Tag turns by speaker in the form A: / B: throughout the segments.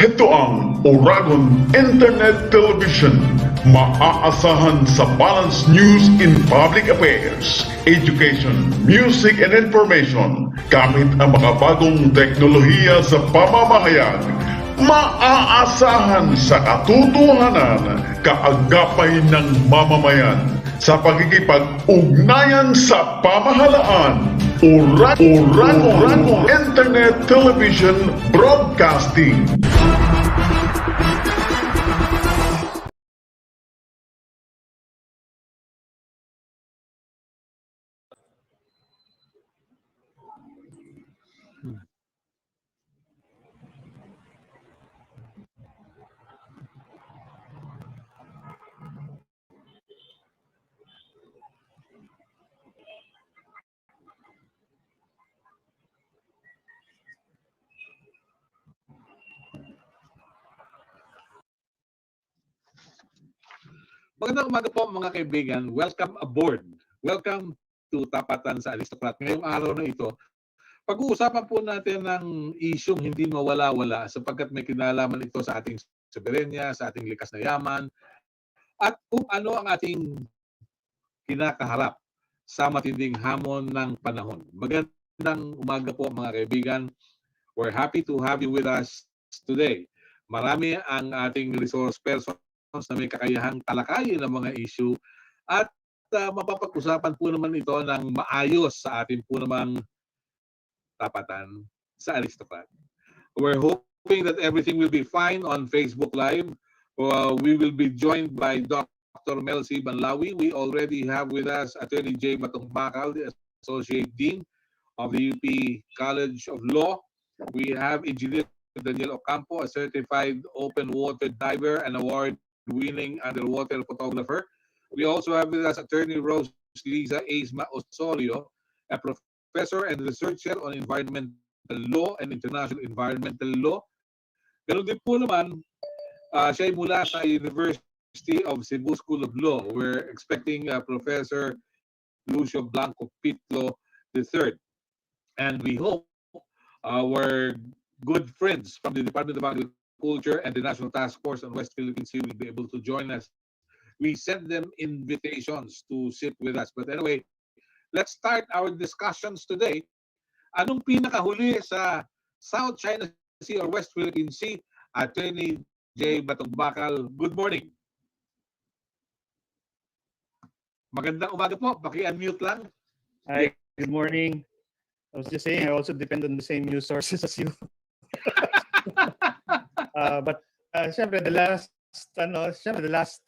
A: Heto ang Oragon Internet Television. Maaasahan sa Balance News in Public Affairs, Education, Music and Information gamit ang makabagong teknolohiya sa pamamahayag. Maaasahan sa katotohanan, kaagapay ng mamamayan sa pagkikipag-ugnayan sa pamahalaan. Oragon Internet Television Broadcasting.
B: Magandang umaga po mga kaibigan. Welcome aboard. Welcome to Tapatan sa Aristocrat. Ngayong araw na ito, pag-uusapan po natin ng isyong hindi mawala-wala sapagkat may kinalaman ito sa ating soberenya, sa ating likas na yaman, at kung ano ang ating kinakaharap sa matinding hamon ng panahon. Magandang umaga po mga kaibigan. We're happy to have you with us today. Marami ang ating resource persons na may kakayahang talakayin ng mga issue at mapapag-usapan po naman ito ng maayos sa ating po namang tapatan sa Aristocrat. We're hoping that everything will be fine on Facebook Live. We will be joined by Dr. Melo Banlawi. We already have with us Attorney J. Bakal, the Associate Dean of the UP College of Law. We have Engineer Daniel Ocampo, a certified open water diver and award-winning underwater photographer. We also have with us Attorney Rose Liza Aisma Osorio, a professor and researcher on environmental law and international environmental law. Ganun din po naman, siya ay mula sa University of Cebu School of Law. We're expecting Professor Lucio Blanco Pitlo III. And we hope our good friends from the Department of Agriculture and the National Task Force on West Philippine Sea will be able to join us. We send them invitations to sit with us. But anyway, let's start our discussions today. Anong pinakahuli sa South China Sea or West Philippine Sea? Attorney J. Bakal, good morning. Magandang umaga po. Paki-unmute lang.
C: Hi, good morning. I was just saying, I also depend on the same news sources as you. But syempre, the last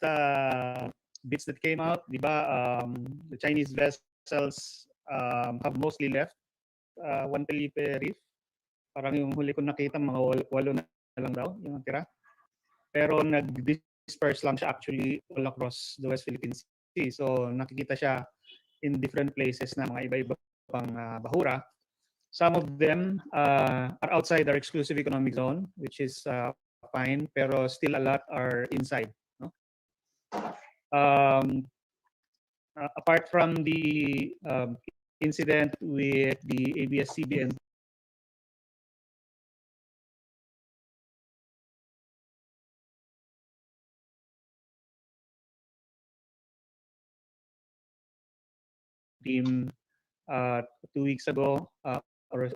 C: bits that came out, di ba, the Chinese vessels have mostly left Juan Felipe Reef. Parang yung huli ko nakita, mga 8 na lang daw yung tira. Pero nag-disperse lang siya actually all across the West Philippine Sea. So nakikita siya in different places na mga iba-iba pang bahura. Some of them are outside our exclusive economic zone, which is fine, pero still a lot are inside. No? Apart from the incident with the ABS-CBN team 2 weeks ago, or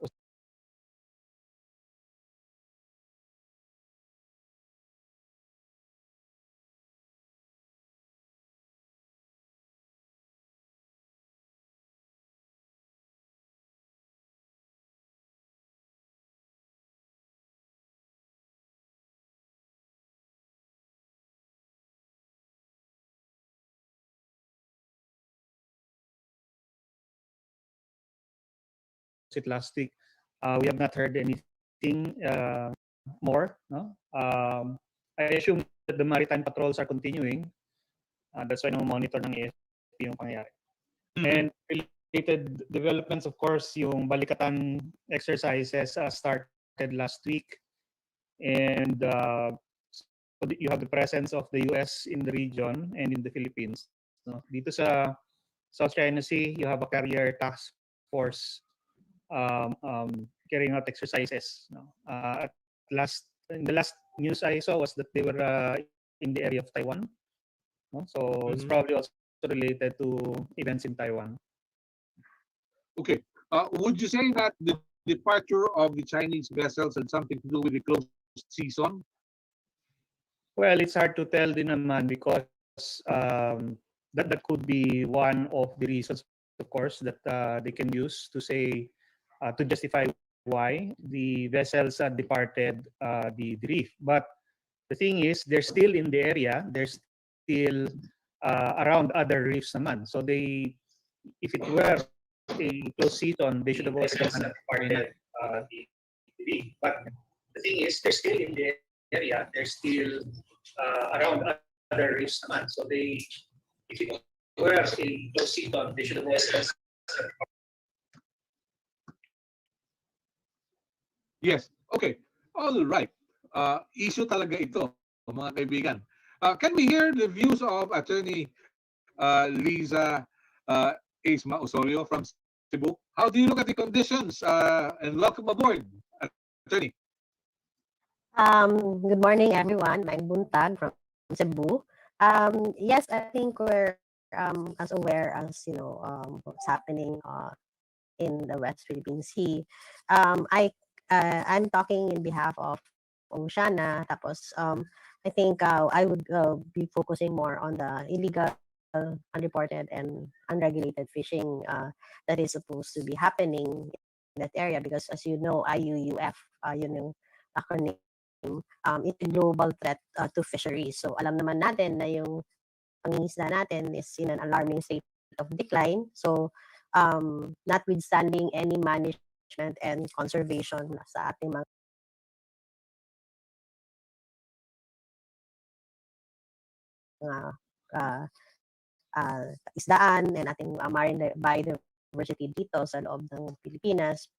C: last week, we have not heard anything more. No? I assume that the maritime patrols are continuing. That's why monitor ng AFP yung pangyayari. And related developments, of course, yung balikatan exercises started last week. And so you have the presence of the US in the region and in the Philippines. No? Dito sa South China Sea, you have a carrier task force carrying out exercises. No? At last in the last news I saw was that they were in the area of Taiwan. No? So it's probably also related to events in Taiwan.
B: Okay. Would you say that the departure of the Chinese vessels had something to do with the closed season?
C: Well, it's hard to tell din naman because that could be one of the reasons, of course, that they can use to say to justify why the vessels departed the reef. But the thing is, they're still in the area. They're still around other reefs naman. So they, if it were a closed season, they should have already departed the reef. But the thing is, they're still in the area. They're still around other reefs naman. So they, if it were a closed season, they should have already.
B: Yes. Okay. All right. Issue talaga ito, mga kaibigan. Can we hear the views of Attorney Liza Isma Osorio from Cebu? How do you look at the conditions? And welcome aboard, Attorney.
D: Good morning, everyone. I'm Buntag from Cebu. Yes, I think we're as aware as what's happening in the West Philippine Sea. I'm talking in behalf of Oceana. Tapos I think I would be focusing more on the illegal, unreported, and unregulated fishing that is supposed to be happening in that area because, as you know, IUUF, acronym. It's a global threat to fisheries. So alam naman natin na yung pangingisda natin is in an alarming state of decline. So notwithstanding any management and conservation sa ating mga isdaan and ating marine biodiversity dito sa loob ng Pilipinas,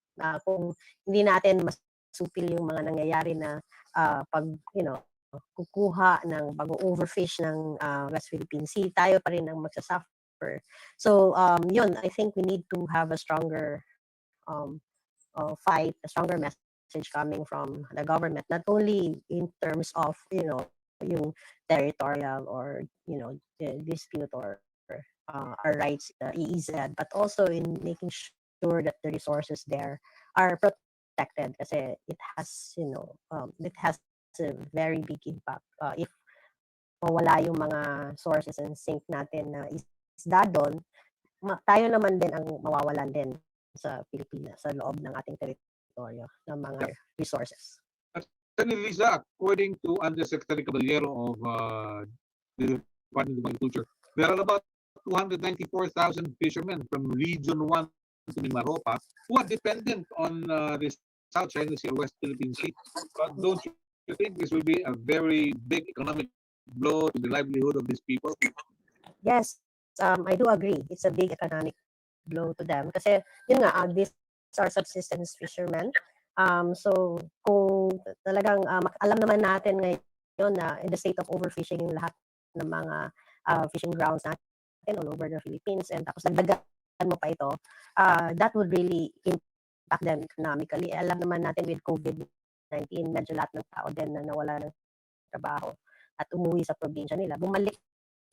D: kung hindi natin masupil yung mga nangyayari na pag kukuha ng pag-overfish ng West Philippine Sea, tayo pa rin ang magsasuffer. So yun, I think we need to have a stronger fight, a stronger message coming from the government, not only in terms of yung territorial or dispute or our rights, EEZ, but also in making sure that the resources there are protected kasi it has a very big impact if mawala yung mga sources and sink natin na isda doon, tayo naman din ang mawawalan din sa Pilipinas sa loob ng ating teritoryo ng mga resources.
B: Lisa, according to Undersecretary Caballero of the Department of Agriculture, there are about 294,000 fishermen from Region 1 to Mimaropa who are dependent on the South China Sea or West Philippine Sea. But don't you think this will be a very big economic blow to the livelihood of these people?
D: Yes, I do agree. It's a big economic blow to them. Kasi yun nga, these are subsistence fishermen. So kung talagang alam naman natin ngayon na in the state of overfishing yung lahat ng mga fishing grounds natin all over the Philippines, and tapos nagdagan mo pa ito, that would really impact them economically. Alam naman natin with COVID-19, medyo lahat ng tao din na nawala ng trabaho at umuwi sa probinsya nila, bumalik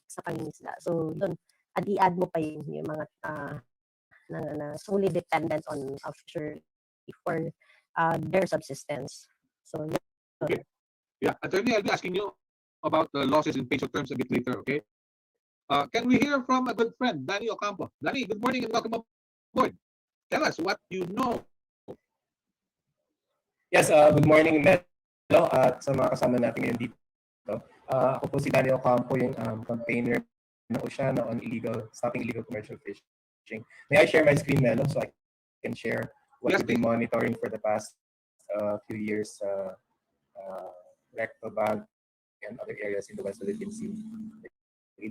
D: sa pangingisda. So doon, i-add mo pa yung mga na solely dependent on fishery for their subsistence. So
B: okay. Yeah, Attorney, I'll be asking you about the losses in peso terms a bit later, okay? Can we hear from a good friend, Danny Ocampo? Danny, good morning and welcome aboard. Tell us what you know.
E: Yes, good morning, Melo, at sa mga kasama natin ngayon dito. Ako po si Danny Ocampo, yung campaigner ng Oceana on stopping illegal commercial fishing. May I share my screen, Melo, so I can share what we've been monitoring for the past few years, Recto Bank and other areas in the West Philippine Sea.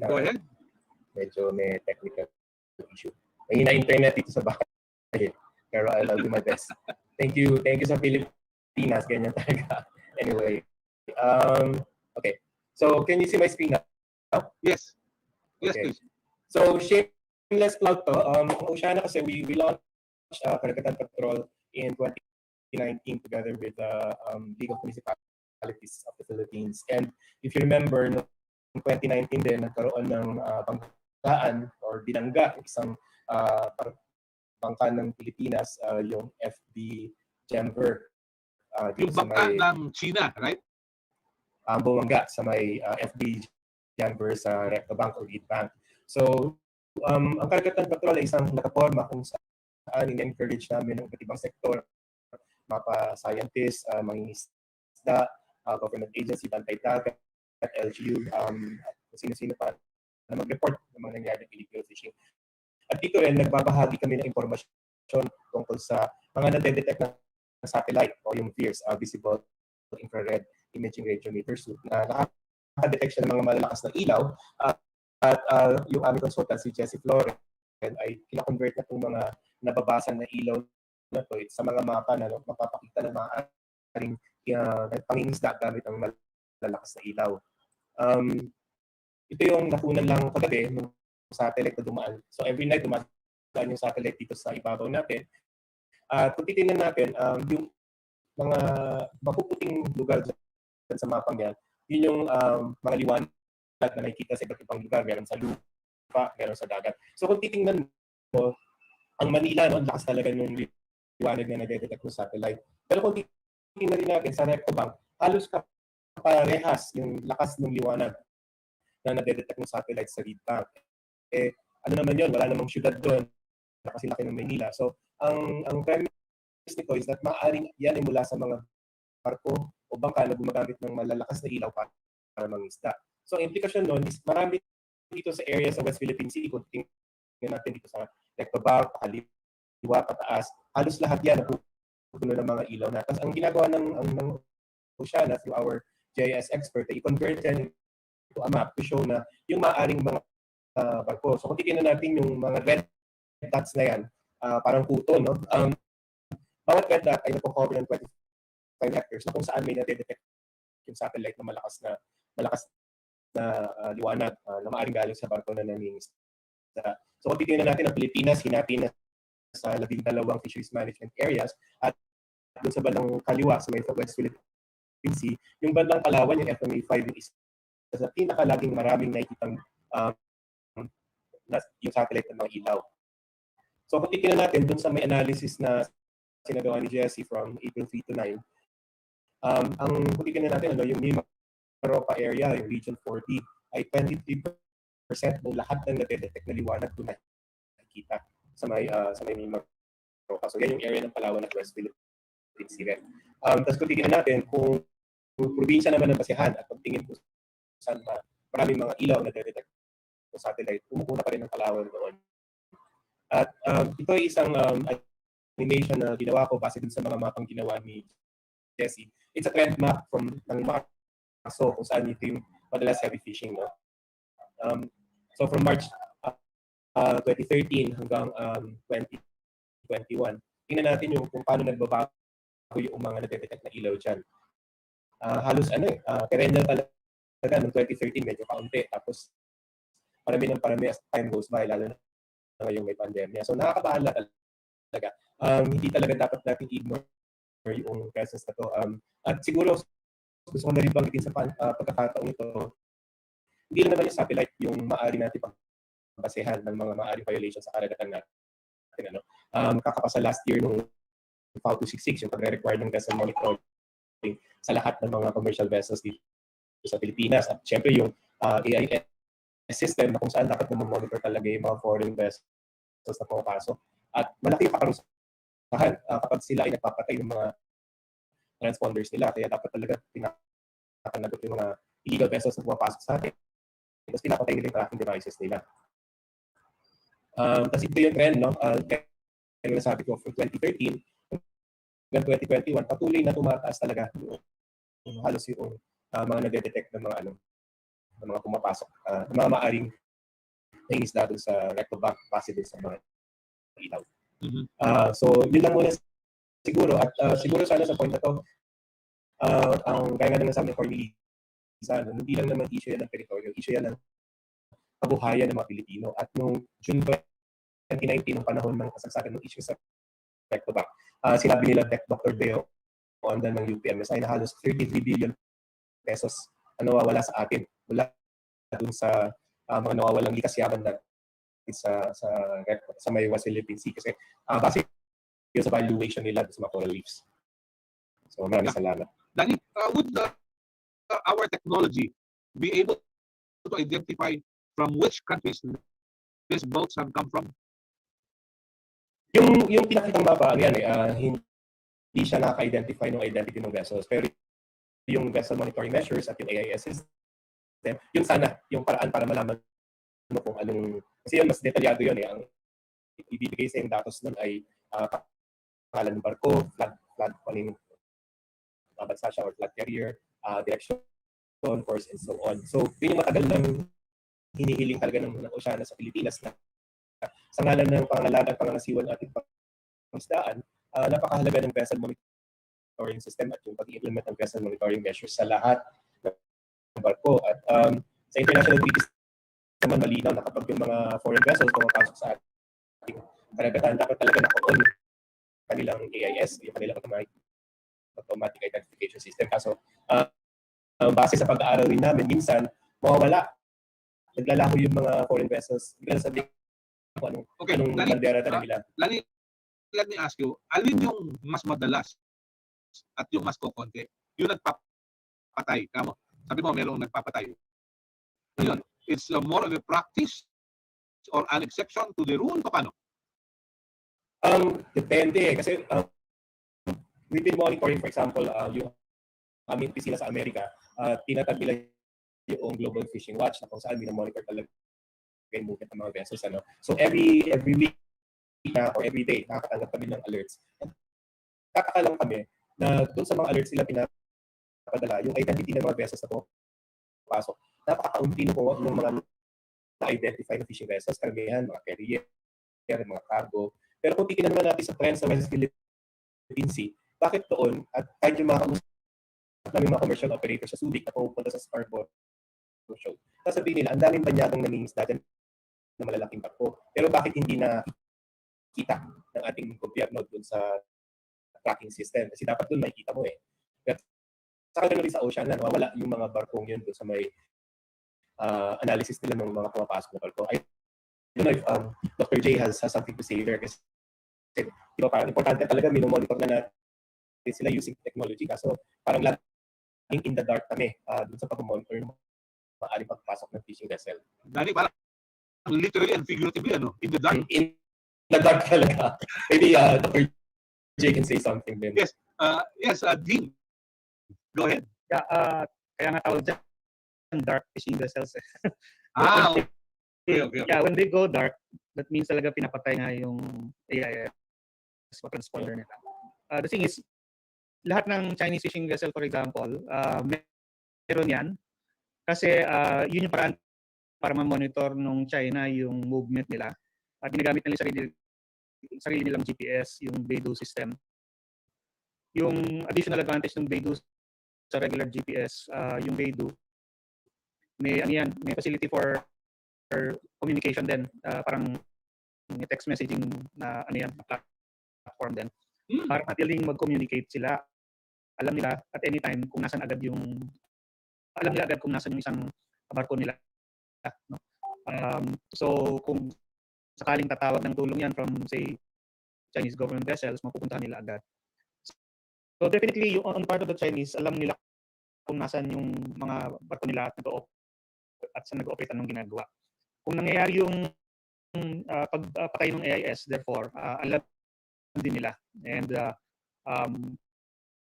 B: Go ahead.
E: Medyo may technical issue. May internet dito sa bahay, pero I'll do my best. Thank you sa Pilipinas, ganyan talaga. Anyway, okay. So can you see my screen now?
B: Yes. Yes,
E: okay.
B: please.
E: So shameless plug to. Oceana kasi we launched Karagatan Patrol in 2019 together with League of Municipalities localities of the Philippines. And if you remember, noong 2019 din, nagkaroon ng banggaan or binangga isang bangka ng Pilipinas, yung FB Jember.
B: Yung bangka ng China, right?
E: Bumangga sa may FB Jember sa Recto Bank or Lead Bank. So, ang Karagatan Patrol ay isang plataforma kung saan in-encourage namin ng iba't ibang sektor, mga scientists, mangingisda, government agency, bantay dagat, LGU, sino-sino pa na mag-report ng mga nangyayari ng illegal fishing. At dito rin, nagbabahagi kami ng impormasyon tungkol sa mga nadedetect na satellite o yung VIIRS, visible infrared imaging radiometers, na nakaka-detect siya ng mga malalakas na ilaw. At yung aming consultant, si Jessie Flores, ay kina-convert na itong mga nababasa na ilaw na to sa mga mapa na mapapakita ng mga pangingisda gamit ang malalakas na ilaw. Ito yung nakunan lang kagabi ng satellite na dumaan. So every night dumaan yung satellite dito sa ibabaw natin. At kung titingnan natin, yung mga mapuputing lugar dyan sa mapang yan, yun yung mga liwanag na nakikita sa iba't ibang lugar. Meron sa lupa, meron sa dagat. So kung titingnan mo, ang Manila, no, ang lakas talaga ng liwanag na nade-detect ng satellite. Pero kung titingnan rin natin sa Recto Bank, halos parehas yung lakas ng liwanag na nade-detect ng satellite sa Lead Bank. Ano naman yun, wala namang syudad doon, kasi laki ng Manila. So, ang premise nito is that maaaring yan ay mula sa mga barko o bangka na gumagamit ng malalakas na ilaw para mangisda. So, ang implikasyon nun is marami dito sa area sa West Philippine Sea, kung tingnan natin dito sa Recto Bank, kaliwa, pataas, halos lahat yan napupuno ng mga ilaw na. Tapos ang ginagawa ng Oceana through our GIS expert ay i-convert yan to a map to show na yung maaaring mga barko. So kung titignan natin yung mga red dots na yan, parang kuto, no? Bawat red dot ay napo-cover ng 25 hectares na kung saan may na-detect yung satellite na malakas na liwanag na maaaring galing sa barko na nangingisda. So kung titignan natin ang Pilipinas, hinati na sa 12 fisheries management areas at doon sa bandang kaliwa sa may West Philippine Sea, yung bandang Palawan, yung FMA 5 yung isa sa pinakalaging maraming nakikitang yung satellite ng mga ilaw. So kung titignan natin doon sa may analysis na sinagawa ni Jessie from April 3 to 9, ang kung titignan natin, yung Mimaropa area, yung Region 40, ay 23% ng lahat ng nadedetect na liwanag doon nakikita sa may Mimaropa. So yan yung area ng Palawan at West Philippine Sea. Tapos kung titignan natin kung probinsya naman ng Basihan at pagtingin po saan maraming mga ilaw na detect sa satellite, pumukuna pa rin ng Palawan doon. At ito ay isang animation na ginawa ko base dun sa mga mapang ginawa ni Jessie. It's a trend map ng Marso kung saan ito yung madalas heavy fishing. No? So from March 2013 hanggang 2021, tingnan natin yung kung paano nagbabago yung mga nadedetect na ilaw dyan. Halos perennial talaga noong 2013 medyo kaunti, tapos parami as time goes by, lalo na ngayong may pandemya. So nakakabahala talaga. Hindi talaga dapat natin ignore yung presence na to. At siguro gusto ko na rin banggitin sa pagkakataong ito, hindi na naman yung satellite yung maaari natin pagbasehan ng mga maaari violations sa karagatan natin. Kakapasa last year nung FAO 266 yung pagre-require ng vessel monitoring sa lahat ng mga commercial vessels dito sa Pilipinas. At syempre yung AIS system na kung saan dapat na monitor talaga yung mga foreign vessels na pumapasok. At malaki yung pakarusahan kapag sila ay nagpapatay ng mga transponders nila. Kaya dapat talaga pinapanagot yung mga illegal vessels na pumapasok sa atin. Tapos pinapatay nila yung tracking devices nila. Tapos ito yung trend, no? Kaya nasabi ko, from 2013 hanggang 2021, patuloy na tumataas talaga halos yung mga nade-detect ng mga pumapasok, ng mga maaring nangingisda doon sa Recto Bank base din sa mga ilaw. So, yun lang muna siguro. At siguro sana sa point na to, ang kaya nga na nasabi ng Cornelisa, hindi lang naman issue yan ng teritoryo, issue yan ng kabuhayan ng mga Pilipino. At noong June 2019, ng panahon ng kasagsagan ng issue sa Recto Bank, sinabi nila Dr. Deo on ng UPMSI na halos 33 billion pesos ang nawawala sa atin mula dun sa mga nawawalang likas yaman natin sa may West Philippine Sea kasi base yun sa valuation nila sa mga coral reefs. So maraming salamat.
B: Danny, would our technology be able to identify from which countries these boats have come from?
E: Yung pinakitang mapa, yan hindi siya nakaka-identify ng identity ng vessels. Pero yung vessel monitoring measures at yung AIS system, yun sana, yung paraan para malaman mo kung anong, kasi yun, mas detalyado yun Ang ibibigay sa yung datos nun ay pangalan ng barko, flag paning bansa siya or flag carrier, direction, course, and so on. So, yun yung matagal ng hinihiling talaga ng osyana sa Pilipinas na sa ngalan ng pangalaga at pangangasiwan ating pangisdaan, napakahalaga ng vessel monitoring system at yung pag-implement ng vessel monitoring measures sa lahat ng barko. At sa international treaties naman malinaw na kapag yung mga foreign vessels pumapasok sa ating karagatan, dapat talaga naka-on kanilang AIS, yung kanilang automatic identification system. Kaso, base sa pag-aaral rin namin, minsan, mawawala. Naglalaho yung mga foreign vessels. Bigla sabihin ko anong bandera talaga nila.
B: Lani, let me ask you, alin yung mas madalas at yung mas kukonti? Yung nagpapatay. Sabi mo, merong nagpapatay. Yun, it's more of a practice or an exception to the rule? Paano?
E: Depende. Kasi we've been monitoring, for example, yung aming pisila sa Amerika, tinatag nila yung Global Fishing Watch na kung saan minamonitor talaga yung movement ng mga vessels. So every week na or every day, nakakatanggap kami ng alerts. Kakakalang kami na doon sa mga alerts sila pinapadala, yung identity ng mga vessels na pumapasok, napaka-kaunti ng mga na-identify na fishing vessels, karamihan, mga carrier, mga cargo. Pero kung titignan naman natin sa trend sa West Philippine Sea, bakit doon, at kahit yung mga namin mga commercial operators sa Subic na pupunta sa Scarborough show, sasabihin nila, ang daming banyagang nangingisda dyan na malalaking barko. Pero bakit hindi na kita ng ating gobyerno doon sa tracking system? Kasi dapat doon makikita mo Pero saka ganoon rin sa ocean na nawawala yung mga barkong yun doon sa may analysis nila ng mga pumapasok na barko. I don't know if Dr. J has something to say there kasi parang importante talaga minomonitor na natin sila using technology. Kaso parang laging in the dark kami doon sa pag-monitor ng maaring pagpasok ng fishing vessel.
B: Dani, parang literally and figuratively, in the dark.
E: In the dark talaga. Maybe Dr. J can say something then.
B: Yes, Dean. Go ahead.
C: Yeah, kaya nga tawag dyan dark fishing vessels.
B: Okay.
C: Yeah, when they go dark, that means talaga pinapatay na yung AIS o transponder nila. The thing is, lahat ng Chinese fishing vessel, for example, meron yan. Kasi yun yung paraan para ma-monitor nung China yung movement nila. Ginagamit nila sarili nilang GPS, yung Beidou system. Yung additional advantage ng Beidou sa regular GPS, yung Beidou, may facility for communication din, parang may text messaging na platform din. Para madaling mag-communicate sila. Alam nila at any time kung nasan agad yung isang barko nila. No? So kung sakaling tatawag ng tulong yan from say Chinese government vessels, mapupuntahan nila agad. So definitely on part of the Chinese, alam nila kung nasan yung mga barko nila at saan nag-ooperate anong ginagawa. Kung nangyayari yung pagpatay ng AIS, therefore alam din nila and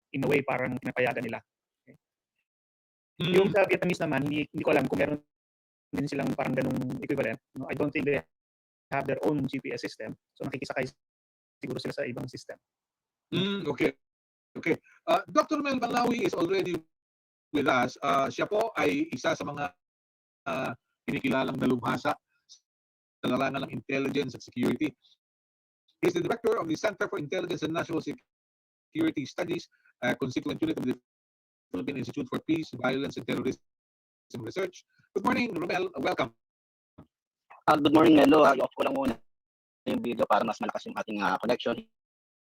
C: in a way parang pinapayagan nila. Okay. Yung sa Vietnamese naman, hindi ko alam kung meron din silang parang ganung equivalent. No? I don't think they have their own GPS system. So nakikisakay siguro sila sa ibang system.
B: Okay. Dr. Mel Balawi is already with us. Siya po ay isa sa mga kinikilalang dalubhasa sa larangan ng intelligence at security. He is the director of the Center for Intelligence and National Security Studies, constituent unit of the Philippine Institute for Peace, Violence, and Terrorism Research. Good morning, Romel. Welcome.
F: Good morning, Melo. I-off ko lang muna yung video para mas malakas yung ating connection.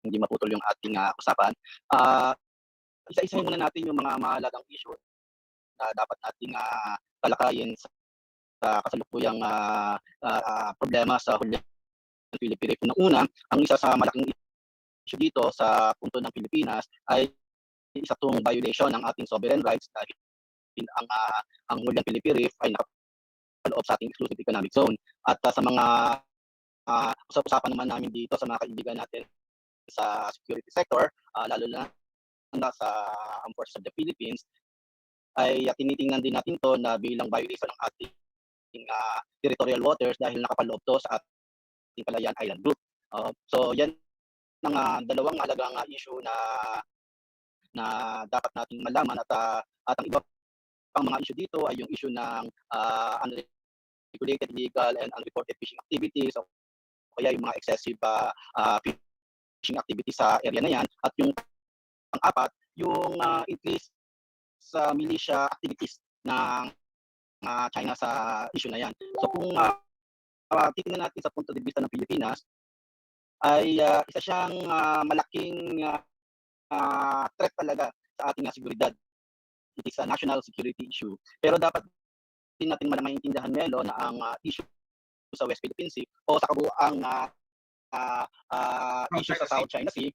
F: Hindi maputol yung ating usapan. Isa-isahin muna natin yung mga mahalagang issue na dapat nating talakayin sa kasalukuyang problema sa huling Philippine Reef. Una, ang isa sa malaking issue dito sa punto ng Pilipinas ay isa tong violation ng ating sovereign rights dahil ang Huling Philippine Reef ay nakapaloob sa ating exclusive economic zone. At sa mga usap-usapan naman namin dito sa mga kaibigan natin sa security sector, lalo na sa Armed Forces of the Philippines, ay tinitingnan din natin to na bilang violation ng ating territorial waters dahil nakapaloob to sa ating Palayan Island Group. So yan ang dalawang mahalagang issue na dapat nating malaman at ang iba pang mga issue dito ay yung issue ng unregulated, illegal, and unreported fishing activities o kaya yung mga excessive fishing activities sa area na yan. At yung pang-apat, yung increase sa militia activities ng China sa issue na yan. So kung titingnan natin sa punto de vista ng Pilipinas, ay isa siyang malaking threat talaga sa ating seguridad. It is a national security issue. Pero dapat din natin maintindihan, Melo, na ang issue sa West Philippine Sea o sa kabuuang issue sa South China Sea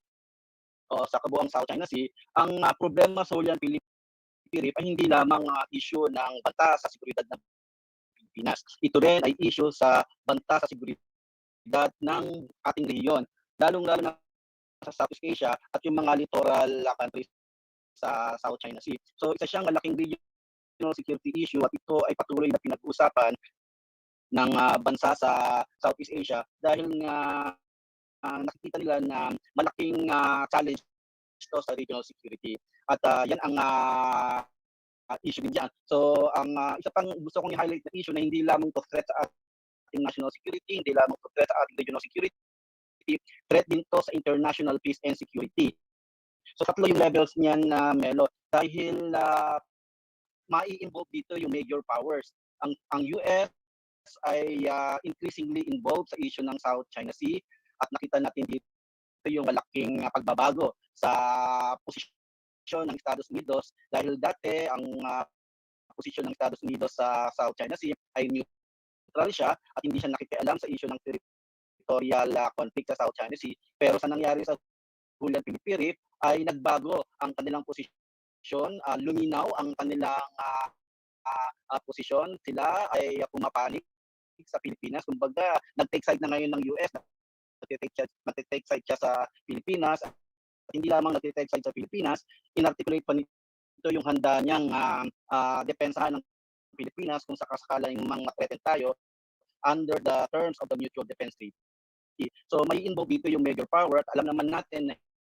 F: o sa kabuuang South China Sea, ang problema sa Huling Philippine Reef ay hindi lamang issue ng banta sa seguridad ng Pilipinas. Ito rin ay issue sa banta sa seguridad ng ating rehiyon, lalong-lalo na sa Southeast Asia at yung mga littoral countries sa South China Sea. So isa siyang malaking regional security issue at ito ay patuloy na pinag-uusapan ng bansa sa Southeast Asia dahil nakikita nila na malaking challenge ito sa regional security. At yan ang issue din dyan. So ang isa pang gusto kong i-highlight na issue na hindi lamang to threat sa ating national security, hindi lamang to threat sa ating regional security, threat din to sa international peace and security. So tatlo yung levels niyan na Melo dahil mai-involve dito yung major powers. Ang US ay increasingly involved sa issue ng South China Sea at nakita natin dito yung malaking pagbabago sa posisyon ng Estados Unidos dahil dati ang posisyon ng Estados Unidos sa South China Sea ay neutral siya at hindi siya nakikialam sa issue ng territorial conflict sa South China Sea. Pero sa nangyari sa Huling Philippine Reef ay nagbago ang kanilang posisyon, luminaw ang kanilang posisyon. Sila ay pumapanig sa Pilipinas. Kumbaga, nag-take side na ngayon ng US, nag-take side siya sa Pilipinas. At hindi lamang nag-take side sa Pilipinas, inarticulate pa nito yung handa niyang depensahan ng Pilipinas kung sakasakalang ma-threaten tayo under the terms of the Mutual Defense Treaty. So may involve dito yung major power at alam naman natin na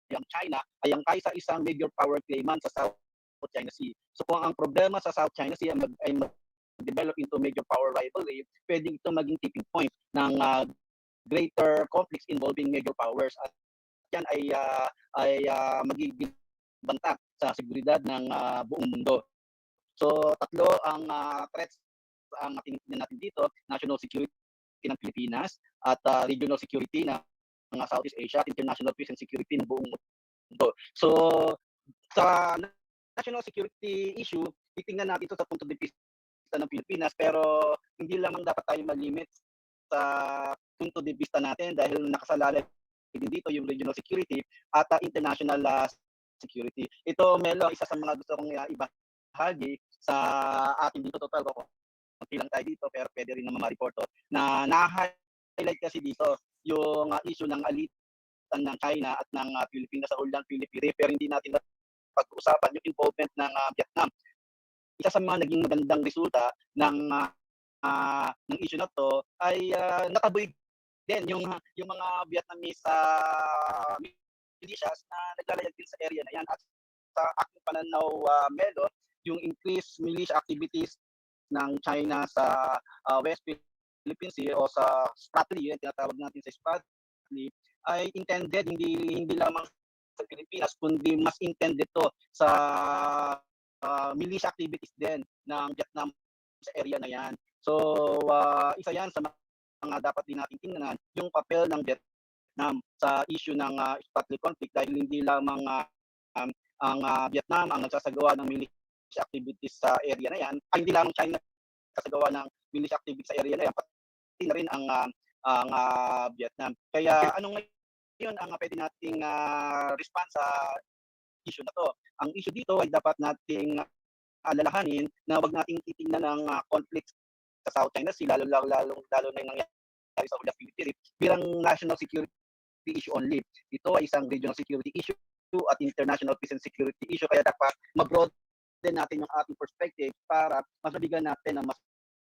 F: yung China ay ang kaisa-isang major power claimant sa South China Sea. So kung ang problema sa South China Sea ay mag-develop into major power rivalry, pwedeng ito maging tipping point ng greater conflicts involving major powers at yan ay magiging banta sa seguridad ng buong mundo. So tatlo ang threats ang tinitingnan natin dito: national security ng Pilipinas at regional security ng Southeast Asia at international peace and security ng buong mundo. So sa national security issue, titingnan natin ito sa punto de vista ng Pilipinas, pero hindi lamang dapat tayo malimit sa punto de vista natin dahil nakasalalay din dito yung regional security at international security. Ito, Melo, isa sa mga gusto kong ibahagi sa ating dito total ko. Konti lang tayo dito pero pwede rin naman ma-report na na-highlight kasi dito yung issue ng alitan ng China at ng Pilipinas sa Huling Philippine Reef pero hindi natin pag-usapan yung involvement ng Vietnam. Isa sa mga naging magandang resulta ng issue na to ay nakabuig din yung mga Vietnamese militias na naglalayag din sa area na yan. At sa aking pananaw, Melo, yung increased militia activities ng China sa West Philippine Sea o sa Spratly, yung tinatawag natin sa Spratly, ay intended hindi lamang sa Pilipinas kundi mas intended to sa militia activities din ng Vietnam sa area na yan. So isa yan sa mga dapat din natin tingnan yung papel ng Vietnam sa issue ng Spratly conflict dahil hindi lamang ang Vietnam ang nagsasagawa ng militia activities sa area na yan, ay hindi lamang China kasagawa ng militia activities sa area na yan, pati na rin ang Vietnam. Kaya anong ngayon ang pwede nating response sa issue na to? Ang issue dito ay dapat nating alalahanin na wag nating titingnan ng conflict sa South China Sea, lalo na yung nangyari sa Philippines bilang national security issue only. Ito ay isang regional security issue at international peace and security issue, kaya dapat mag-broaden natin yung ating perspective para mas mabigyan natin ng mas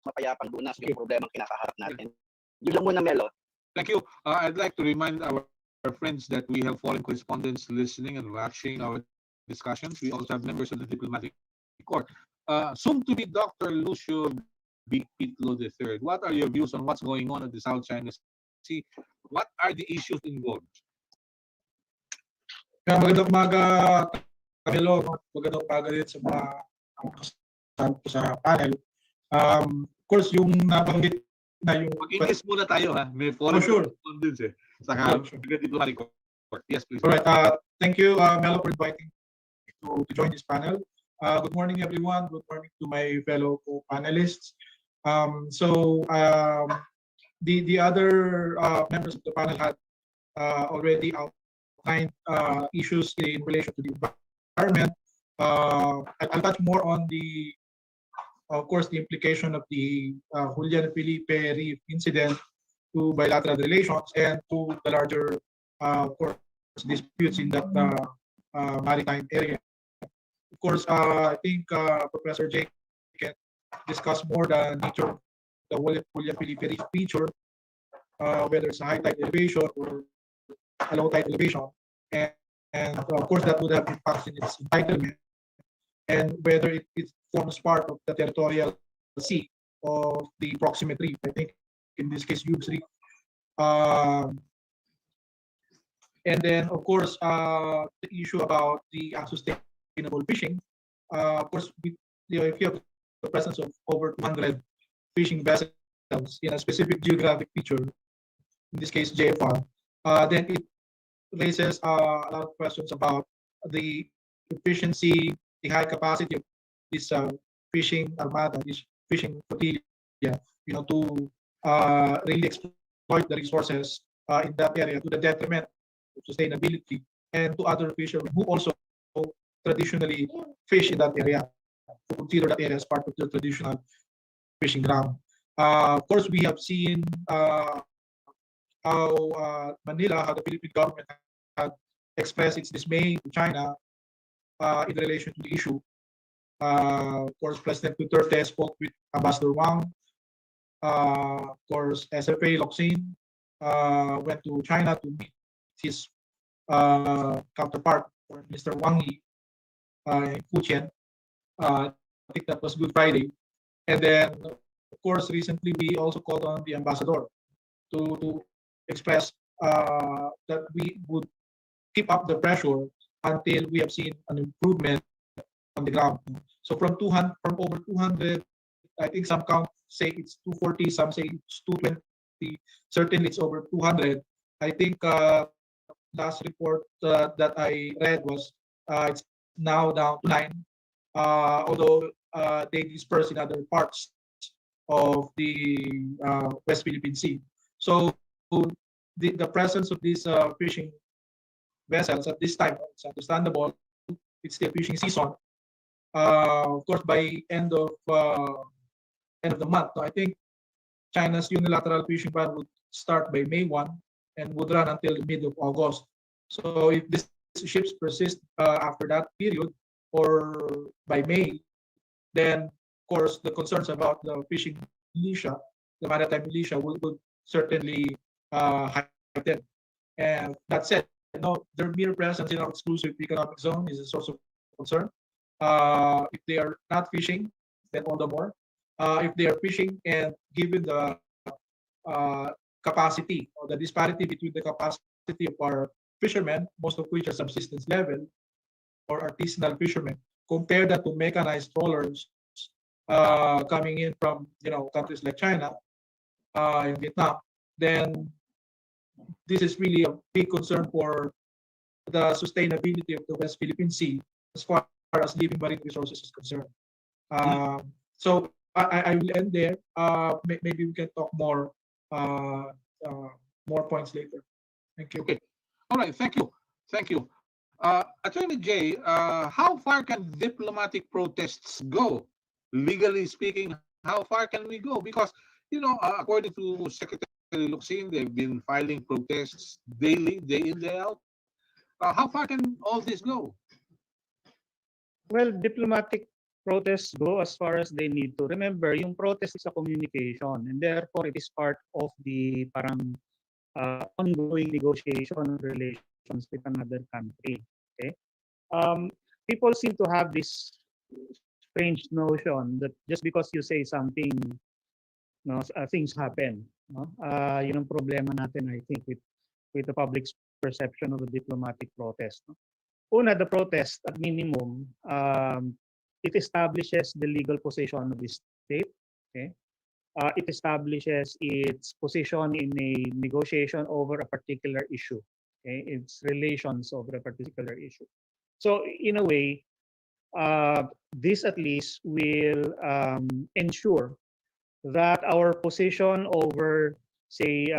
F: mapayapang lunas yung problema kinakaharap natin. Yun lang muna, Melo.
B: Thank you. I'd like to remind our friends that we have foreign correspondents listening and watching our discussions. We also have members of the diplomatic corps. Soon to be Dr. Lucio B. Pitlo III. What are your views on what's going on at the South China Sea? What are the issues involved?
G: Magandang umaga, Melo. Magandang umaga din sa mga kasama ko sa panel. Of course, yung nabanggit na yung...
B: Mag-English muna tayo, ha? May foreign correspondents, eh. Saka, diplomatic court. Yes, please.
G: All right. Thank you, Melo, for inviting me to join this panel. Good morning, everyone. Good morning to my fellow co-panelists. The other members of the panel had already outlined issues in relation to the environment. I'll touch more on of course, the implication of the Julian Felipe Reef incident to bilateral relations and to the larger of course, disputes in that maritime area. Of course, I think Professor Jake can discuss more the nature of the Julian Felipe Reef feature, whether it's a high tide elevation or a low tide elevation, and of course that would have impacts in its entitlement, and whether it forms part of the territorial sea of the proximate reef. I think in this case, Hughes Reef. And then, of course, the issue about the unsustainable fishing. Of course, if you have the presence of over 200 fishing vessels in a specific geographic feature, in this case JFR, then it raises a lot of questions about the efficiency, the high capacity of this fishing armada, this fishing flotilla, to really exploit the resources in that area to the detriment of sustainability and to other fishermen who also traditionally fish in that area, to consider that area as part of their traditional fishing ground. Of course, we have seen how the Philippine government had expressed its dismay to China in relation to the issue. Of course, President Duterte spoke with Ambassador Wang. Of course, SFA Locsin went to China to meet his counterpart, Mr. Wang Yi, in Fujian. I think that was Good Friday. And then, of course, recently we also called on the ambassador to express that we would keep up the pressure until we have seen an improvement on the ground. So from over 200, I think some count say it's 240, some say it's 220. Certainly it's over 200. I think last report that I read was it's now down to 9, although they disperse in other parts of the West Philippine Sea. So the presence of these fishing vessels at this time, it's understandable. It's the fishing season. Of course, by end of the month, I think China's unilateral fishing ban would start by May 1 and would run until the mid of August. So if these ships persist after that period or by May, then of course the concerns about the fishing militia, the maritime militia, would certainly heighten. And that said, their mere presence in our exclusive economic zone is a source of concern. If they are not fishing, then all the more. If they are fishing and given the capacity or the disparity between the capacity of our fishermen, most of which are subsistence level or artisanal fishermen, compare that to mechanized trawlers coming in from countries like China and Vietnam, then this is really a big concern for the sustainability of the West Philippine Sea as far as living marine resources is concerned. So I will end there. Maybe we can talk uh, more points later. Thank you.
B: Okay. All right. Thank you. Thank you. Attorney Jay, how far can diplomatic protests go? Legally speaking, how far can we go? Because, according to Secretary Locsin, they've been filing protests daily, day in, day out. How far can all this go?
C: Well, diplomatic protests go as far as they need to. Remember, yung protest is a communication, and therefore it is part of the parang ongoing negotiation of relations with another country. Okay, um, people seem to have this strange notion that just because you say something, no, things happen. No, yun ang problema natin, I think, with the public's perception of a diplomatic protest. No? Una, the protest at minimum, it establishes the legal position of the state. Okay, it establishes its position in a negotiation over a particular issue. Okay, its relations over a particular issue. So in a way, this at least will ensure that our position over, say,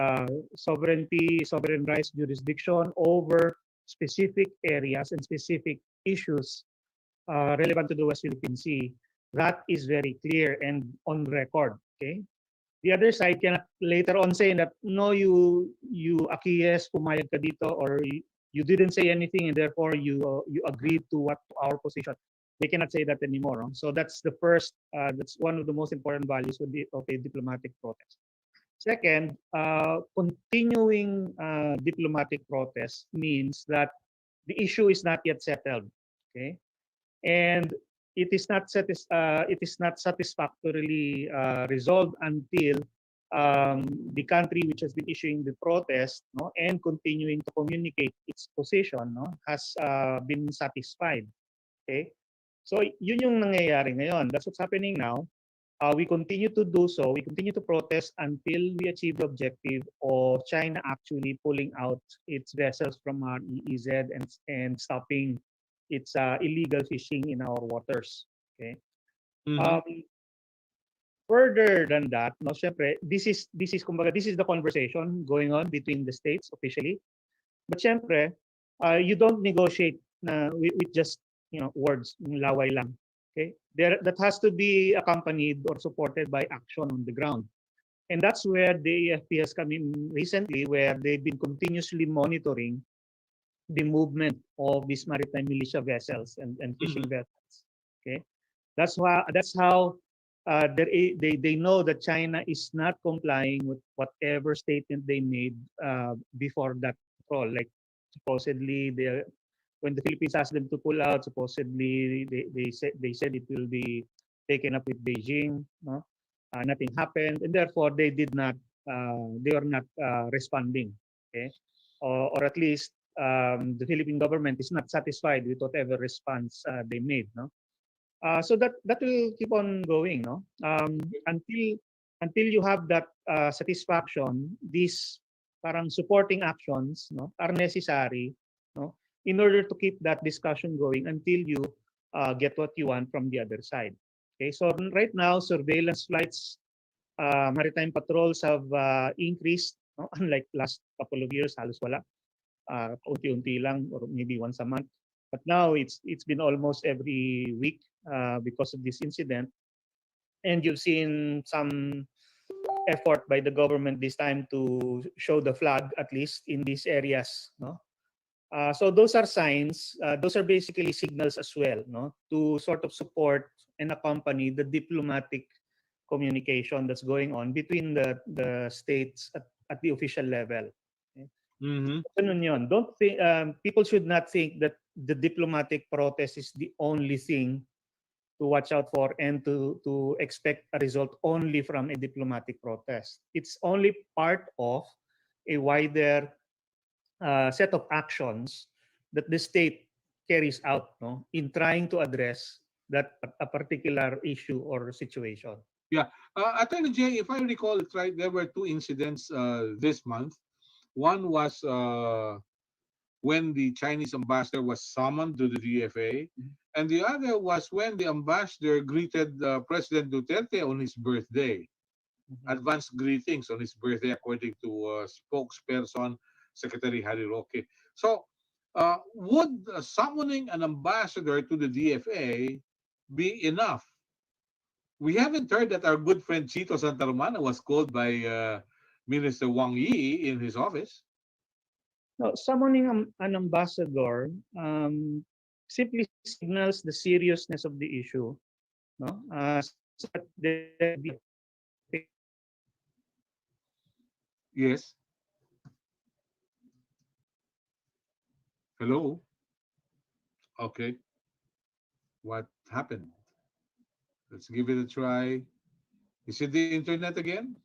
C: sovereignty, sovereign rights, jurisdiction over specific areas and specific issues relevant to the West Philippine Sea, that is very clear and on record. Okay. The other side cannot later on say that no, you acquiesce, pumayag ka dito, or you didn't say anything and therefore you agreed to our position. They cannot say that anymore. So that's the first. That's one of the most important values of a diplomatic protest. Second, continuing diplomatic protest means that the issue is not yet settled. Okay, and it is not satisfactorily resolved until the country which has been issuing the protest, no, and continuing to communicate its position, no, has been satisfied. Okay, so yun yung nangyayari ngayon. That's what's happening now. We continue to do so. We continue to protest until we achieve the objective of China actually pulling out its vessels from our EEZ and stopping its illegal fishing in our waters. Okay. Further than that, no, syempre, this is the conversation going on between the states officially. But syempre, you don't negotiate with just words, laway lang. Okay, that has to be accompanied or supported by action on the ground, and that's where the AFP has come in recently, where they've been continuously monitoring the movement of these maritime militia vessels and fishing vessels. Okay, that's how they know that China is not complying with whatever statement they made before that call. Like supposedly when the Philippines asked them to pull out, supposedly they said it will be taken up with Beijing. No, nothing happened, and therefore they were not responding. Okay, or at least the Philippine government is not satisfied with whatever response they made. No, so that will keep on going. No, until you have that satisfaction, these parang supporting actions, no, are necessary. No, in order to keep that discussion going until you get what you want from the other side. Okay, so right now, surveillance flights, maritime patrols have increased. No? Unlike last couple of years, halos wala. Unti-unti lang, or maybe once a month. But now it's been almost every week because of this incident. And you've seen some effort by the government this time to show the flag, at least in these areas. No? So those are signs. Those are basically signals as well, no, to sort of support and accompany the diplomatic communication that's going on between the states at the official level. Okay? Ganun yun. Don't think people should not think that the diplomatic protest is the only thing to watch out for and to expect a result only from a diplomatic protest. It's only part of a wider set of actions that the state carries out, no, in trying to address that a particular issue or situation.
B: Yeah. Attorney Jay, if I recall it right, there were two incidents this month. One was when the Chinese ambassador was summoned to the DFA, and the other was when the ambassador greeted President Duterte on his birthday. Advanced greetings on his birthday, according to spokesperson Secretary Harry Roque. So, would summoning an ambassador to the DFA be enough? We haven't heard that our good friend Chito Santa Romana was called by Minister Wang Yi in his office.
C: No, summoning an ambassador simply signals the seriousness of the issue. No, so that there be
B: Yes. Hello. Okay. What happened? Let's give it a try. Is it the internet again?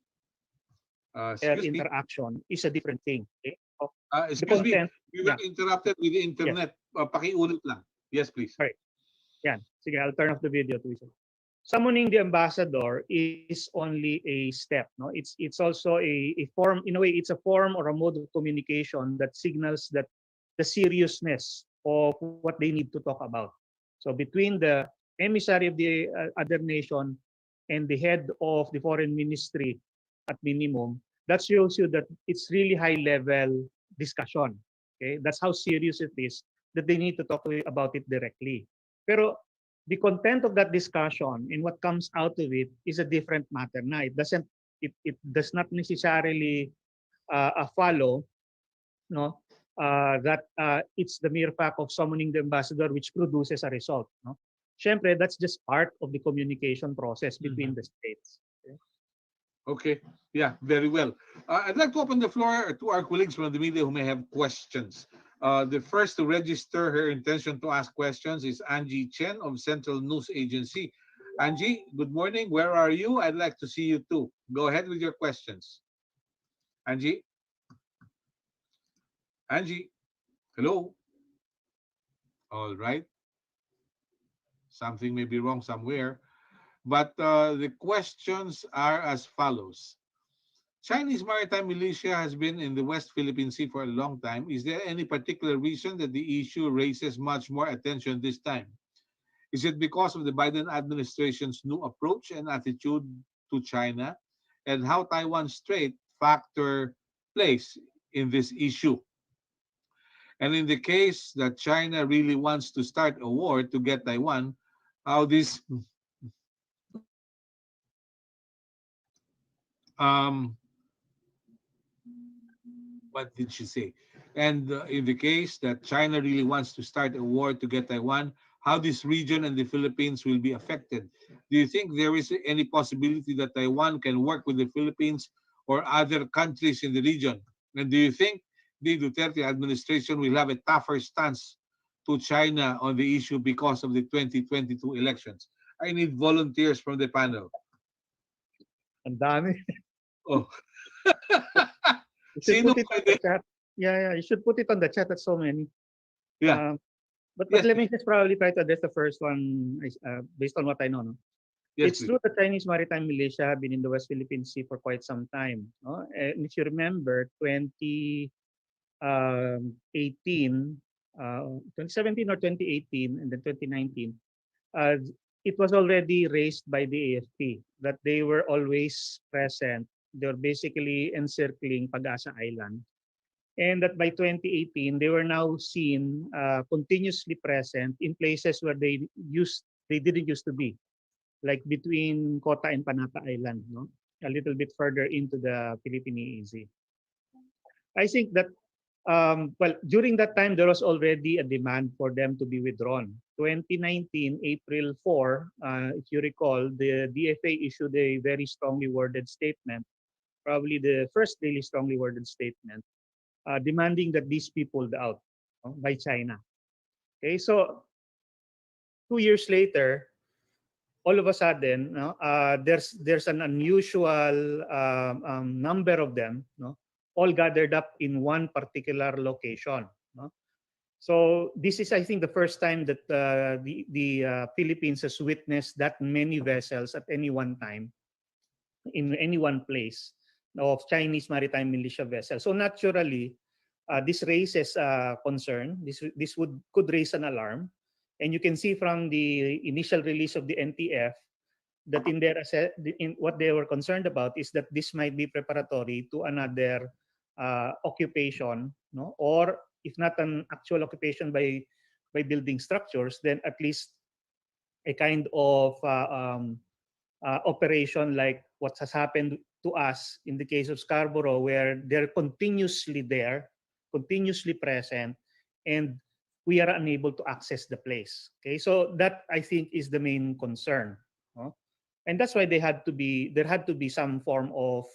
B: Excuse me.
C: interaction is a different thing. Okay? So, the
B: Excuse me.
C: content,
B: We were
C: yeah,
B: interrupted with the internet. Pakiulit lang. Yes, please.
C: Right. yan. Sige, I'll turn off the video to listen. Summoning the ambassador is only a step. No, it's also a form. In a way, it's a form or a mode of communication that signals that the seriousness of what they need to talk about. So between the emissary of the other nation and the head of the foreign ministry, at minimum, that shows you that it's really high level discussion. Okay, that's how serious it is that they need to talk about it directly. Pero the content of that discussion and what comes out of it is a different matter. Na it does not necessarily follow, no, that it's the mere fact of summoning the ambassador which produces a result. No, syempre, that's just part of the communication process between the states.
B: Okay. Yeah, very well. I'd like to open the floor to our colleagues from the media who may have questions. The first to register her intention to ask questions is Angie Chen of Central News Agency. Angie, good morning. Where are you? I'd like to see you too. Go ahead with your questions. Angie? Angie? Hello? All right. Something may be wrong somewhere. But the questions are as follows. Chinese maritime militia has been in the West Philippine Sea for a long time. Is there any particular reason that the issue raises much more attention this time? Is it because of the Biden administration's new approach and attitude to China, and how Taiwan Strait factor plays in this issue? And in the case that China really wants to start a war to get Taiwan, how this what did she say? And in the case that China really wants to start a war to get Taiwan, how this region and the Philippines will be affected? Do you think there is any possibility that Taiwan can work with the Philippines or other countries in the region? And do you think the Duterte administration will have a tougher stance to China on the issue because of the 2022 elections? I need volunteers from the panel.
C: Ang dami.
B: Oh.
C: You should
B: Sino
C: put it on the chat. Yeah, you should put it on the chat. That's so many.
B: Yeah.
C: But
B: Yes,
C: let me just probably try to address the first one based on what I know. No?
B: Yes,
C: It's
B: please.
C: true that Chinese maritime militia have been in the West Philippine Sea for quite some time. No? And if you remember, 2017 or 2018, and then 2019, it was already raised by the AFP that they were always present. They were basically encircling Pag-asa Island. And that by 2018, they were now seen continuously present in places where they didn't used to be, like between Kota and Panata Island, no? A little bit further into the Philippine EEZ. I think that during that time, there was already a demand for them to be withdrawn. 2019, April 4, if you recall, the DFA issued a very strongly worded statement, probably the first really strongly worded statement, demanding that these be pulled out by China. Okay, so 2 years later, all of a sudden, there's an unusual number of them, all gathered up in one particular location. So this is, I think, the first time that the Philippines has witnessed that many vessels at any one time in any one place of Chinese maritime militia vessels. So naturally, this raises concern. This could raise an alarm, and you can see from the initial release of the NTF that in what they were concerned about is that this might be preparatory to another occupation, no? Or if not an actual occupation by building structures, then at least a kind of operation like what has happened to us in the case of Scarborough, where they're continuously there, continuously present, and we are unable to access the place. Okay, so that I think is the main concern, no? And that's why there had to be some form of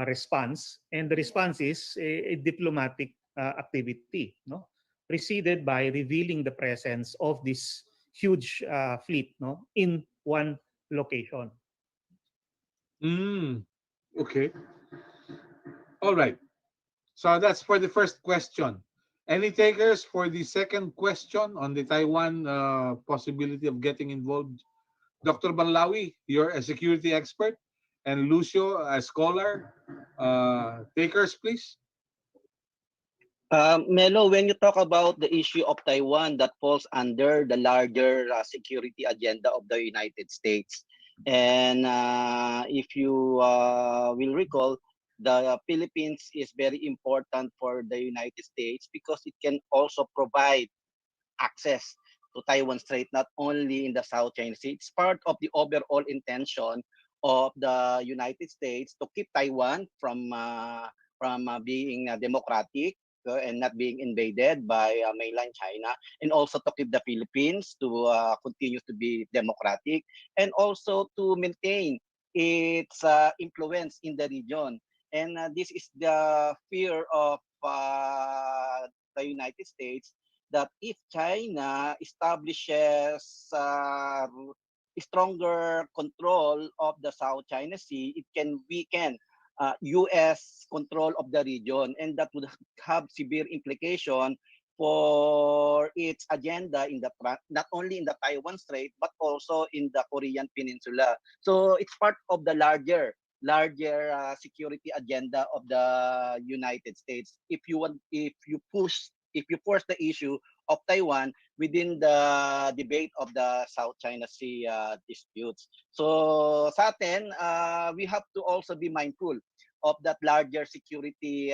C: response, and the response is a diplomatic activity, no, preceded by revealing the presence of this huge fleet, no, in one location.
B: Okay. All right. So that's for the first question. Any takers for the second question on the Taiwan possibility of getting involved? Dr. Banlawi, you're a security expert, and Lucio, a scholar. Takers, please.
F: Melo, when you talk about the issue of Taiwan, that falls under the larger security agenda of the United States. And if you will recall, the Philippines is very important for the United States because it can also provide access to Taiwan Strait, not only in the South China Sea. It's part of the overall intention of the United States to keep Taiwan from being democratic and not being invaded by mainland China, and also to keep the Philippines to continue to be democratic, and also to maintain its influence in the region. And this is the fear of the United States, that if China establishes stronger control of the South China Sea, it can weaken U.S. control of the region, and that would have severe implication for its agenda in the not only in the Taiwan Strait but also in the Korean Peninsula. So it's part of the larger security agenda of the United States. If you force the issue of Taiwan within the debate of the South China Sea disputes. So sa atin, we have to also be mindful of that larger security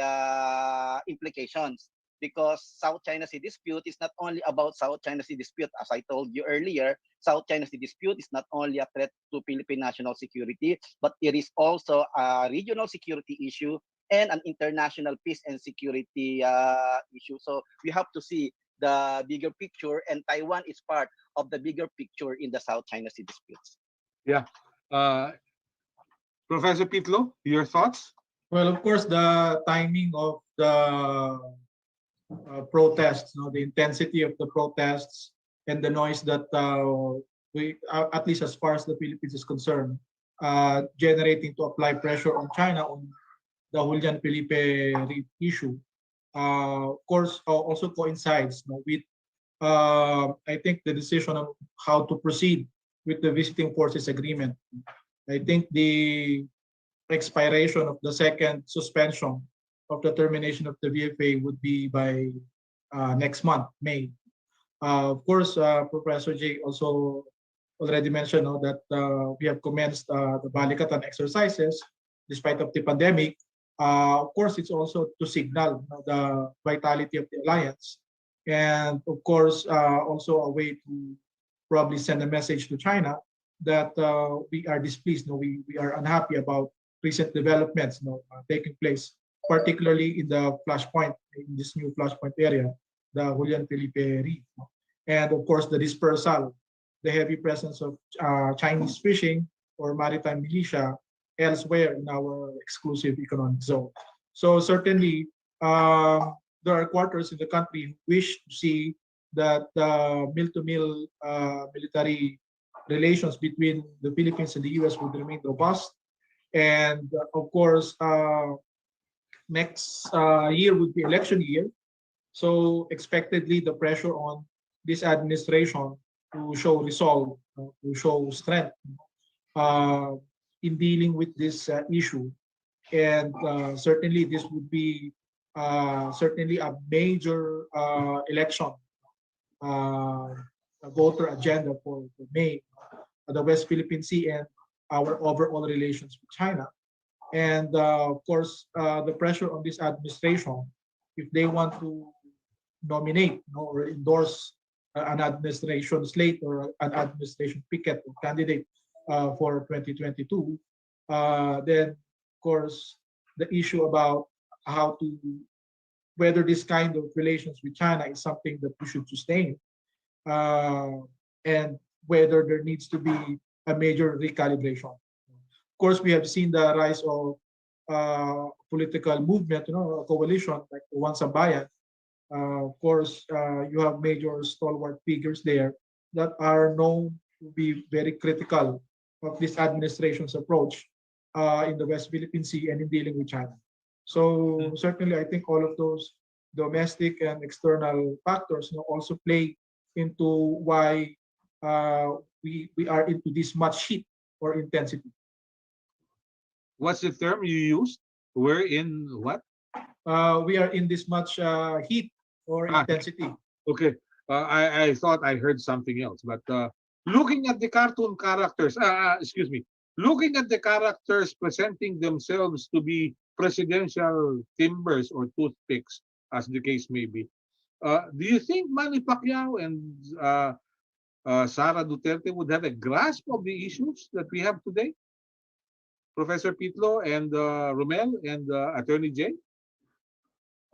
F: implications, because South China Sea dispute is not only about South China Sea dispute. As I told you earlier, South China Sea dispute is not only a threat to Philippine national security, but it is also a regional security issue and an international peace and security issue. So we have to see the bigger picture, and Taiwan is part of the bigger picture in the South China Sea disputes.
B: Yeah. Professor Pitlo, your thoughts?
G: Well, of course, the timing of the protests, the intensity of the protests, and the noise that we, at least as far as the Philippines is concerned, generating to apply pressure on China on the Julian Felipe Reed issue, of course, also coincides with, I think, the decision on how to proceed with the visiting forces agreement. I think the expiration of the second suspension of the termination of the VFA would be by next month, May. Of course, Professor J also already mentioned that we have commenced the Balikatan exercises despite of the pandemic. Of course, it's also to signal the vitality of the alliance, and of course, also a way to probably send a message to China that we are displeased. We are unhappy about recent developments taking place, particularly in the flashpoint, in this new flashpoint area, the Julian Felipe Reef. And of course, the dispersal, the heavy presence of Chinese fishing or maritime militia elsewhere in our exclusive economic zone. So certainly, there are quarters in the country who wish to see that mill-to-mill military relations between the Philippines and the US would remain robust. And of course, next year would be election year. So expectedly, the pressure on this administration to show resolve, to show strength in dealing with this issue. And certainly this would be certainly a major election voter agenda for May, the West Philippine Sea and our overall relations with China. And of course, the pressure on this administration, if they want to nominate, or endorse an administration slate or an administration picket or candidate for 2022, then of course the issue about how to whether this kind of relations with China is something that we should sustain, uh, and whether there needs to be a major recalibration. Of course, we have seen the rise of political movement, a coalition like the One Sambayan. Of course, you have major stalwart figures there that are known to be very critical of this administration's approach in the West Philippine Sea and in dealing with China. So certainly, I think all of those domestic and external factors, also play into why we are into this much heat or intensity.
B: What's the term you used? We're in what?
G: We are in this much heat or
B: Ah,
G: intensity.
B: okay. I thought I heard something else, but looking at the cartoon characters, excuse me, looking at the characters presenting themselves to be presidential timbers or toothpicks, as the case may be, do you think Manny Pacquiao and Sara Duterte would have a grasp of the issues that we have today? Professor Pitlo and Romel and Attorney Jay?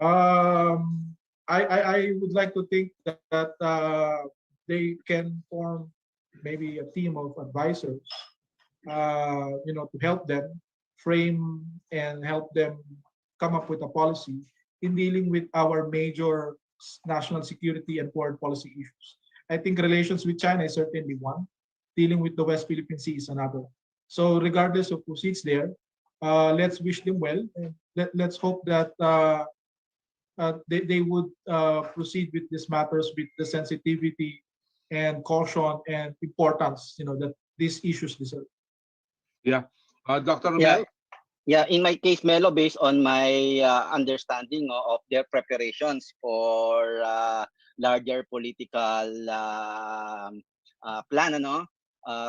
G: I would like to think that they can form maybe a team of advisors, to help them frame and help them come up with a policy in dealing with our major national security and foreign policy issues. I think relations with China is certainly one. Dealing with the West Philippine Sea is another. So regardless of who sits there, let's wish them well. And let's hope that they would proceed with these matters with the sensitivity and caution and importance, that these issues deserve.
B: Yeah. Dr.
F: Yeah,
B: Romel?
F: yeah. In my case, Melo, based on my understanding of their preparations for larger political plan,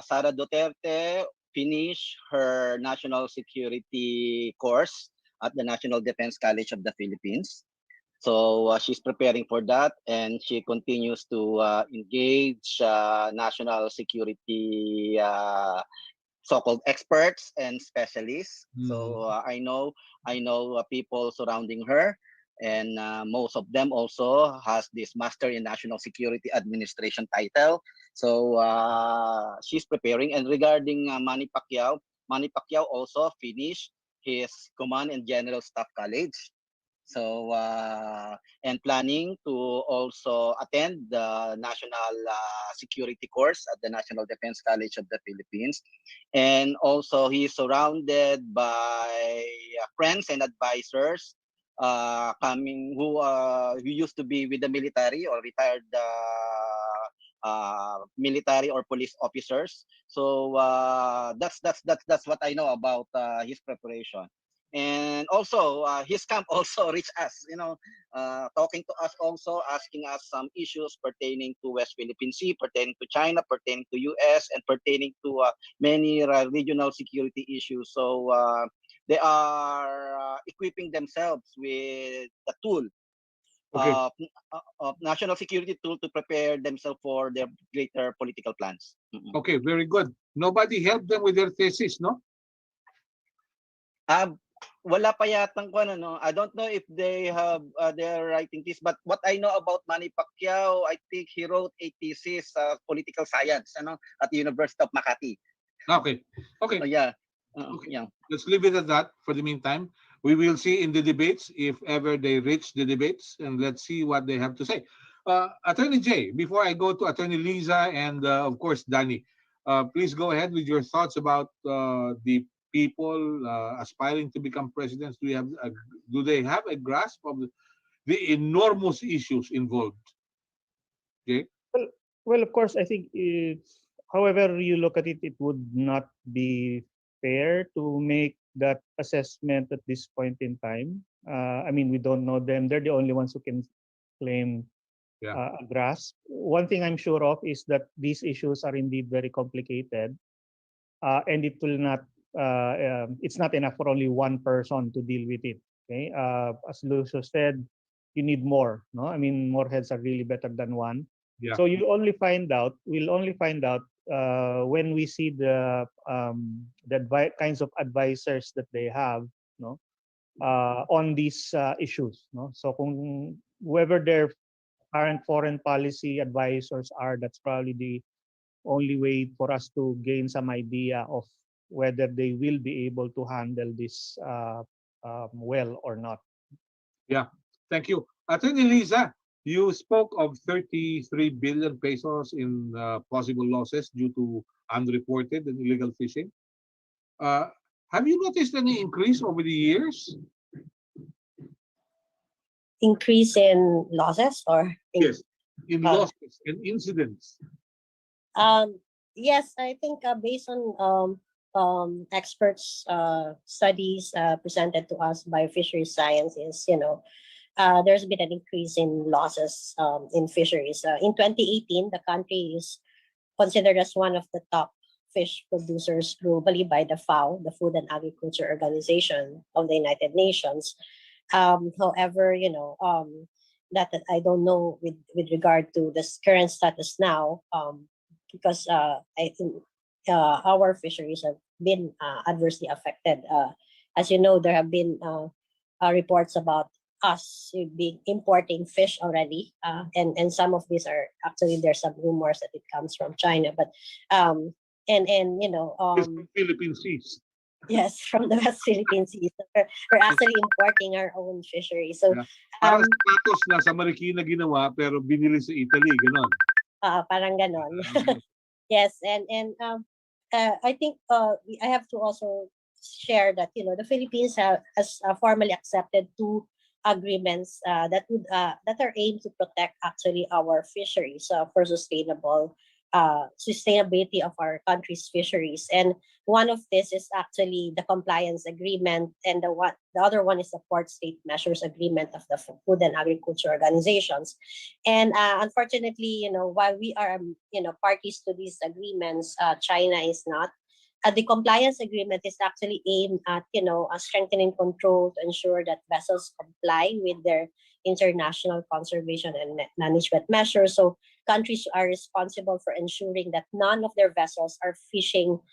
F: Sara Duterte finished her national security course at the National Defense College of the Philippines. So she's preparing for that, and she continues to engage national security so-called experts and specialists. So I know people surrounding her, and most of them also has this Master in National Security Administration title. So she's preparing. And regarding Manny Pacquiao also finished his Command and General Staff College. So and planning to also attend the national security course at the National Defense College of the Philippines. And also he is surrounded by friends and advisors coming who used to be with the military or retired military or police officers. So that's what I know about his preparation. And also his camp also reached us, talking to us, also asking us some issues pertaining to West Philippine Sea, pertaining to China, pertaining to US, and pertaining to many regional security issues. So they are equipping themselves with the tool
B: Okay.
F: of national security tool to prepare themselves for their greater political plans.
B: Okay, very good. Nobody helped them with their thesis, no?
F: Wala pa yatang I don't know if they have they're writing this, but what I know about Manny Pacquiao, I think he wrote a thesis political science, at the University of Makati.
B: Okay. Okay.
F: So yeah.
B: Okay.
F: Yeah.
B: Let's leave it at that for the meantime. We will see in the debates if ever they reach the debates, and let's see what they have to say. Attorney Jay, before I go to Attorney Liza and of course Danny, please go ahead with your thoughts about the people aspiring to become presidents. Do they have a grasp of the enormous issues involved? Jay?
C: Well, of course, I think however you look at it, it would not be fair to make that assessment at this point in time. I mean, we don't know them. They're the only ones who can claim
B: Yeah.
C: a grasp. One thing I'm sure of is that these issues are indeed very complicated, and it will not. It's not enough for only one person to deal with it. Okay, as Lucio said, you need more. No, I mean, more heads are really better than one.
B: Yeah.
C: So you only find out. We'll only find out when we see the kinds of advisors that they have. No, on these issues. No, so kung whoever their current foreign policy advisors are, that's probably the only way for us to gain some idea of whether they will be able to handle this well or not.
B: Yeah. Thank you. Attorney Lisa, you spoke of 33 billion pesos in possible losses due to unreported and illegal fishing. Uh, have you noticed any increase over the years?
D: Increase in losses or
B: Yes, in
D: uh,
B: losses and incidents.
D: um, yes, I think based on experts studies presented to us by fisheries sciences, there's been an increase in losses in fisheries. In 2018, the country is considered as one of the top fish producers globally by the FAO, the Food and Agriculture Organization of the United Nations. However, that I don't know with regard to this current status now, because I think our fisheries have been adversely affected. As you know, there have been reports about us being importing fish already, and some of these are actually, there's some rumors that it comes from China, but and
B: It's from Philippine seas.
D: yes, from the West Philippine Sea. So we're actually importing our own fishery. So
B: Yeah. Parang
D: um
B: sapatos na sa Marikina ginawa pero binili sa Italy, ganon.
D: parang ganon. Yes, and I think I have to also share that the Philippines has formally accepted two agreements that are aimed to protect actually our fisheries for sustainability of our country's fisheries. And one of this is actually the compliance agreement, and the other one is the port state measures agreement of the food and agriculture organizations. And unfortunately, while we are parties to these agreements, China is not. The compliance agreement is actually aimed at strengthening control to ensure that vessels comply with their international conservation and management measures. So countries are responsible for ensuring that none of their vessels are fishing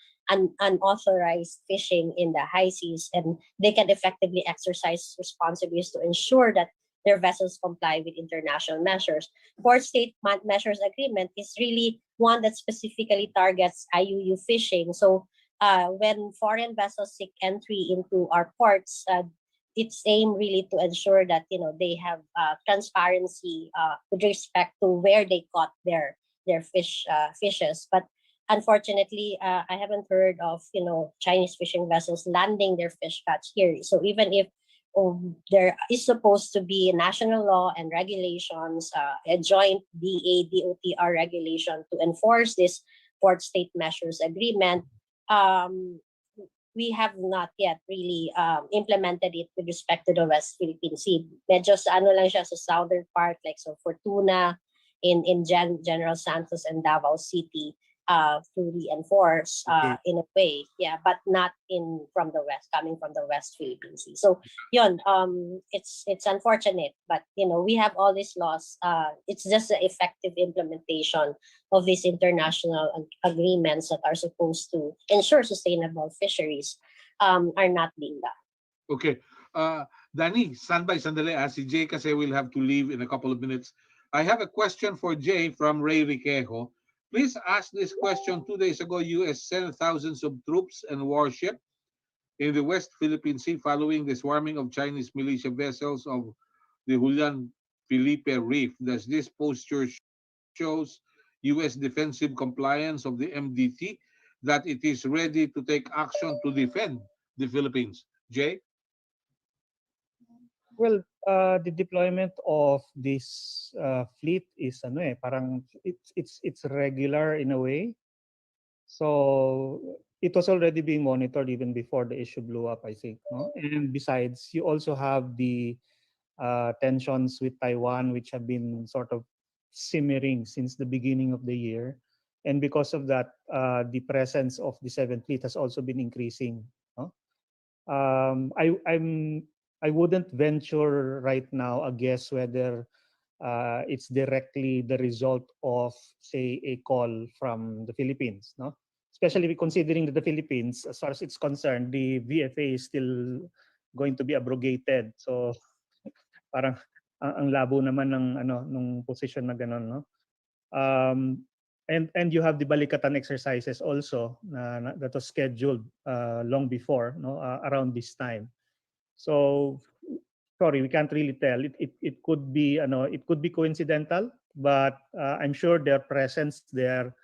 D: unauthorized fishing in the high seas, and they can effectively exercise responsibilities to ensure that their vessels comply with international measures. Port State Measures Agreement is really one that specifically targets IUU fishing. So when foreign vessels seek entry into our ports, it's aimed really to ensure that they have transparency with respect to where they caught their fishes. But unfortunately, I haven't heard of Chinese fishing vessels landing their fish catch here. So even if there is supposed to be national law and regulations, a joint DA-DOTR regulation to enforce this port state measures agreement, we have not yet really implemented it with respect to the West Philippine Sea. Medyo sa ano lang siya sa southern part, like so Fortuna, in General Santos and Davao City, to reinforce in a way, yeah, but not from the west, coming from the West Philippine Sea. So yun, it's unfortunate, but we have all these laws. It's just the effective implementation of these international agreements that are supposed to ensure sustainable fisheries are not being done.
B: Okay. Danny, standby sandali. Si Jay kasi will have to leave in a couple of minutes. I have a question for Jay from Ray Riquejo. Please ask this question. 2 days ago, U.S. sent thousands of troops and warship in the West Philippine Sea following the swarming of Chinese militia vessels of the Julian Felipe Reef. Does this posture shows U.S. defensive compliance of the MDT, that it is ready to take action to defend the Philippines? Jay?
C: Well, the deployment of this fleet is parang it's regular in a way. So it was already being monitored even before the issue blew up, I think. No? And besides, you also have the tensions with Taiwan, which have been sort of simmering since the beginning of the year. And because of that, the presence of the Seventh Fleet has also been increasing. No? I wouldn't venture right now a guess whether it's directly the result of, say, a call from the Philippines. No? Especially considering that the Philippines, as far as it's concerned, the VFA is still going to be abrogated. So parang ang labo naman ng nung position na ganun, no? Um, and you have the balikatan exercises also that was scheduled long before, no, around this time. So sorry, we can't really tell. It could be it could be coincidental, but I'm sure their presence there,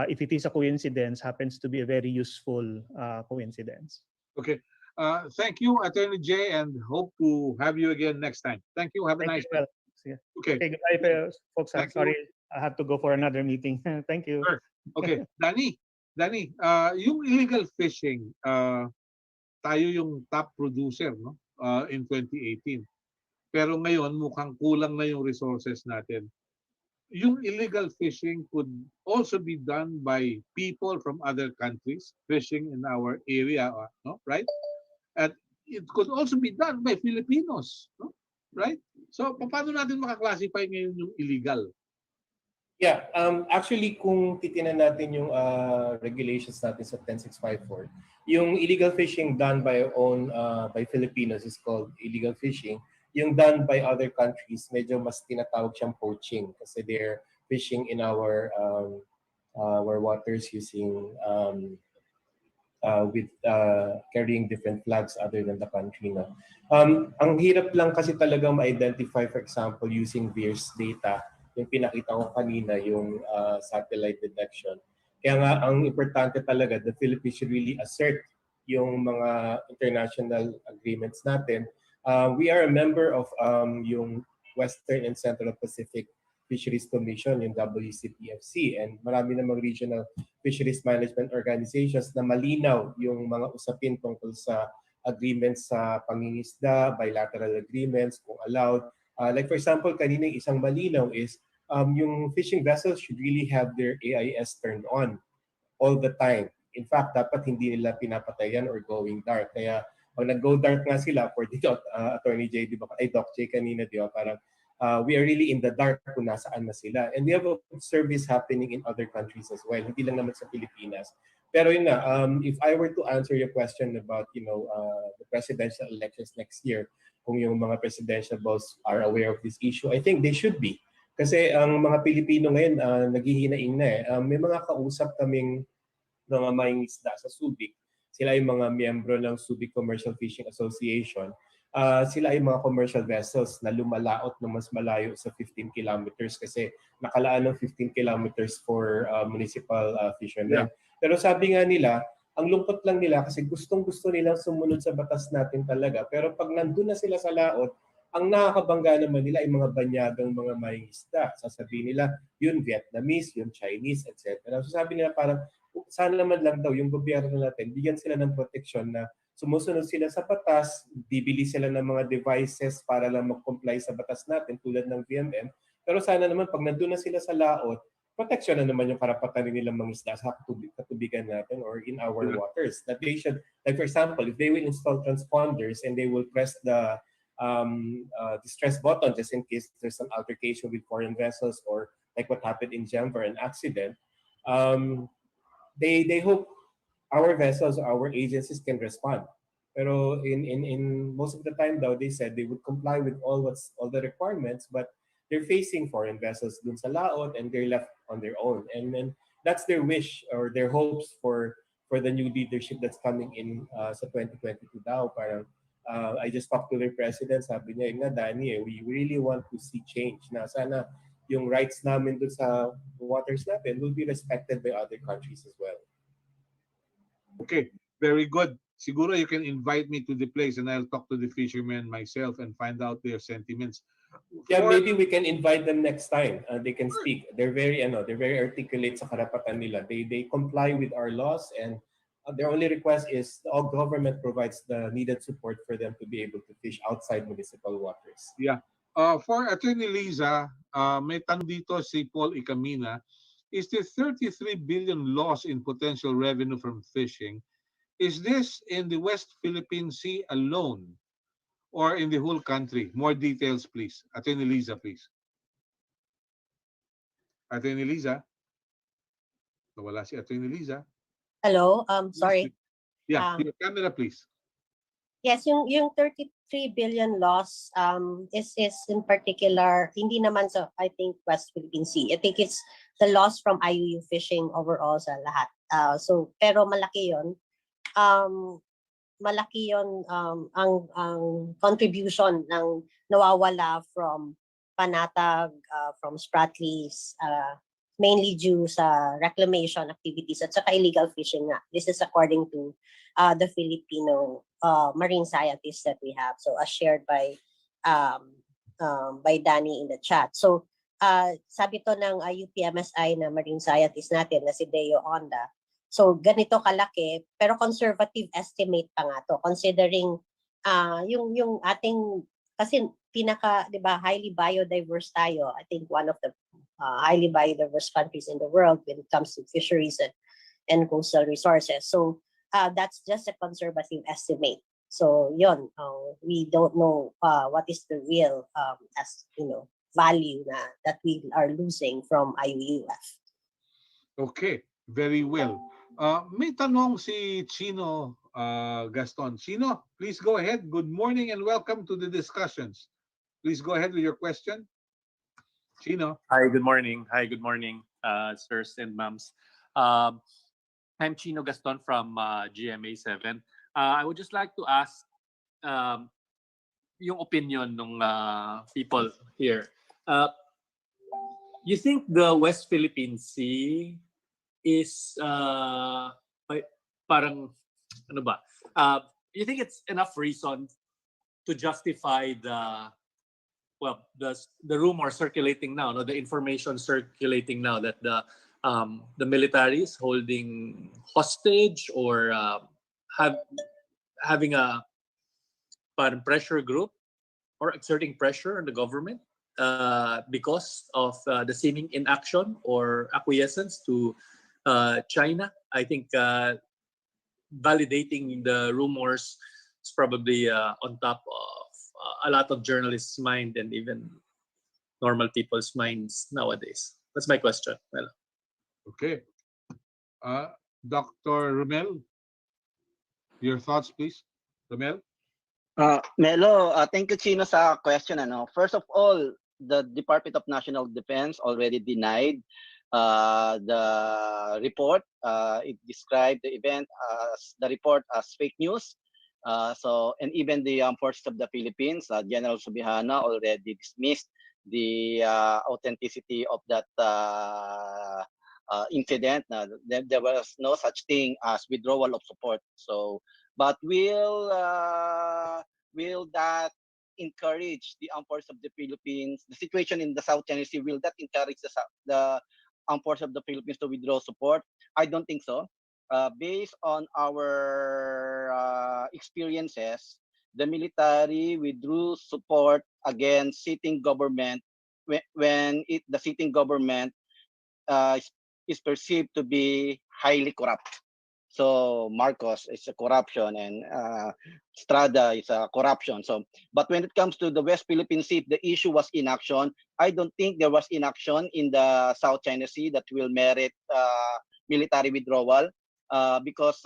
C: if it is a coincidence, happens to be a very useful coincidence.
B: Okay. Thank you, Attorney Jay, and hope to have you again next time. Thank you. Have a
C: Thank
B: nice
C: you.
B: day.
C: Well, see ya.
B: Okay.
C: Okay, goodbye, folks.
B: Thank you.
C: Sorry, I have to go for another meeting. Thank you.
B: Sure. Okay. Danny, yung illegal fishing, tayo yung top producer, no? In 2018. Pero ngayon mukhang kulang na yung resources natin. Yung illegal fishing could also be done by people from other countries fishing in our area, no? Right? And it could also be done by Filipinos, no? Right? So, paano natin makaklasify ngayon yung illegal?
E: Yeah, actually kung titinan natin yung regulations natin sa 10654, yung illegal fishing done by Filipinos is called illegal fishing. Yung done by other countries, medyo mas tinatawag siyang poaching kasi they're fishing in our waters using with carrying different flags other than the country. No? Ang hirap lang kasi talagang ma-identify, for example, using VIRS data, yung pinakita ko kanina, yung satellite detection. Kaya nga, ang importante talaga, the Philippines should really assert yung mga international agreements natin. We are a member of yung Western and Central Pacific Fisheries Commission, yung WCPFC, and marami namang regional fisheries management organizations na malinaw yung mga usapin tungkol sa agreements sa pangingisda, bilateral agreements, kung allowed. Like for example, kanina yung isang malinaw is yung fishing vessels should really have their AIS turned on all the time. In fact, dapat hindi nila pinapatayan or going dark. Kaya pag nag-go dark nga sila, for the Attorney J, di ba? Ay, Doc J kanina, di ba? Parang we are really in the dark kung nasaan na sila. And we have a service happening in other countries as well, hindi lang naman sa Pilipinas. Pero yun nga, if I were to answer your question about, the presidential elections next year, kung yung mga presidential boss are aware of this issue, I think they should be. Kasi ang mga Pilipino ngayon, naghihinaing na eh. May mga kausap kaming mga mangingisda sa Subic. Sila yung mga miyembro ng Subic Commercial Fishing Association. Sila ay mga commercial vessels na lumalaot na mas malayo sa 15 kilometers kasi nakalaan ng 15 kilometers for municipal fishermen. Yeah. Pero sabi nga nila, ang lungkot lang nila kasi gustong-gusto nilang sumunod sa batas natin talaga. Pero pag nandun na sila sa laot, ang nakakabangga naman nila ay mga banyagang mga mangingisda. Sasabihin nila, yun Vietnamese, yun Chinese, etc. So sabi nila parang, sana naman lang daw yung gobyerno natin, bigyan sila ng proteksyon na sumusunod sila sa batas, bibili sila ng mga devices para lang mag-comply sa batas natin tulad ng VMM. Pero sana naman pag nandun na sila sa laot, proteksyon na naman yung karapatan nilang mangisda sa katubigan natin or in our waters. That they should, like for example, if they will install transponders and they will press the distress button just in case there's some altercation with foreign vessels or like what happened in Denver, an accident, they hope our vessels, our agencies can respond. Pero in most of the time though, they said they would comply with all the requirements, but they're facing foreign vessels dun sa laot and they're left on their own. And then that's their wish or their hopes for the new leadership that's coming in sa 2022 daw. Parang I just talked to their president, sabi niya, nga Danny, we really want to see change na sana yung rights namin dun sa waters natin will be respected by other countries as well.
B: Okay, very good. Siguro you can invite me to the place and I'll talk to the fishermen myself and find out their sentiments.
E: Yeah, maybe we can invite them next time. They can speak. They're very articulate sa karapatan nila. They comply with our laws and Their only request is the government provides the needed support for them to be able to fish outside municipal waters.
B: Yeah. For Attorney Liza, may tanong dito si Paul Icamina, is the 33 billion loss in potential revenue from fishing, is this in the West Philippine Sea alone or in the whole country? More details, please. Attorney Liza, please. Attorney Liza? Nawala si Attorney Liza.
D: Hello, sorry.
B: Yeah,
D: Um,
B: your camera, please.
D: Yes, yung 33 billion loss is in particular hindi naman sa I think West Philippine Sea. I think it's the loss from IUU fishing overall sa lahat. So pero malaki 'yon. Malaki 'yon ang contribution ng nawawala from panatag, from Spratlys, mainly due sa reclamation activities at saka illegal fishing nga. This is according to the Filipino marine scientists that we have. So as shared by Danny in the chat. So sabi to ng UPMSI na marine scientist natin na si Deo Onda. So ganito kalaki pero conservative estimate pa nga to considering yung ating kasi pinaka 'di ba highly biodiverse tayo. I think one of the highly biodiverse countries in the world when it comes to fisheries and coastal resources. So that's just a conservative estimate. So yon, we don't know what is the real value that we are losing from IUUF.
B: Okay, very well. May tanong si Chino Gaston. Chino, please go ahead. Good morning and welcome to the discussions. Please go ahead with your question. Chino.
H: Hi, good morning. Sirs and ma'ams. I'm Chino Gaston from GMA 7. I would just like to ask yung opinion ng people here. You think the West Philippine Sea is parang ano ba? You think it's enough reason to justify the rumor circulating now, no, the information circulating now that the military is holding hostage or having a pressure group or exerting pressure on the government because of the seeming inaction or acquiescence to China? I think validating the rumors is probably on top of a lot of journalists' mind and even normal people's minds nowadays. That's my question. Melo.
B: Okay. Dr. Romel, your thoughts, please. Romel?
F: Melo, thank you, Chino, sa question. First of all, the Department of National Defense already denied the report. It described the report as fake news. And even the Armed Forces of the Philippines, General Subihana already dismissed the authenticity of that incident. There was no such thing as withdrawal of support. So, but will that encourage the Armed Forces of the Philippines? The situation in the South China Sea, will that encourage the Armed Forces of the Philippines to withdraw support? I don't think so. Based on our experiences, the military withdrew support against sitting government when the sitting government is perceived to be highly corrupt. So Marcos is a corruption and Strada is a corruption. So, but when it comes to the West Philippine Sea, the issue was inaction. I don't think there was inaction in the South China Sea that will merit military withdrawal because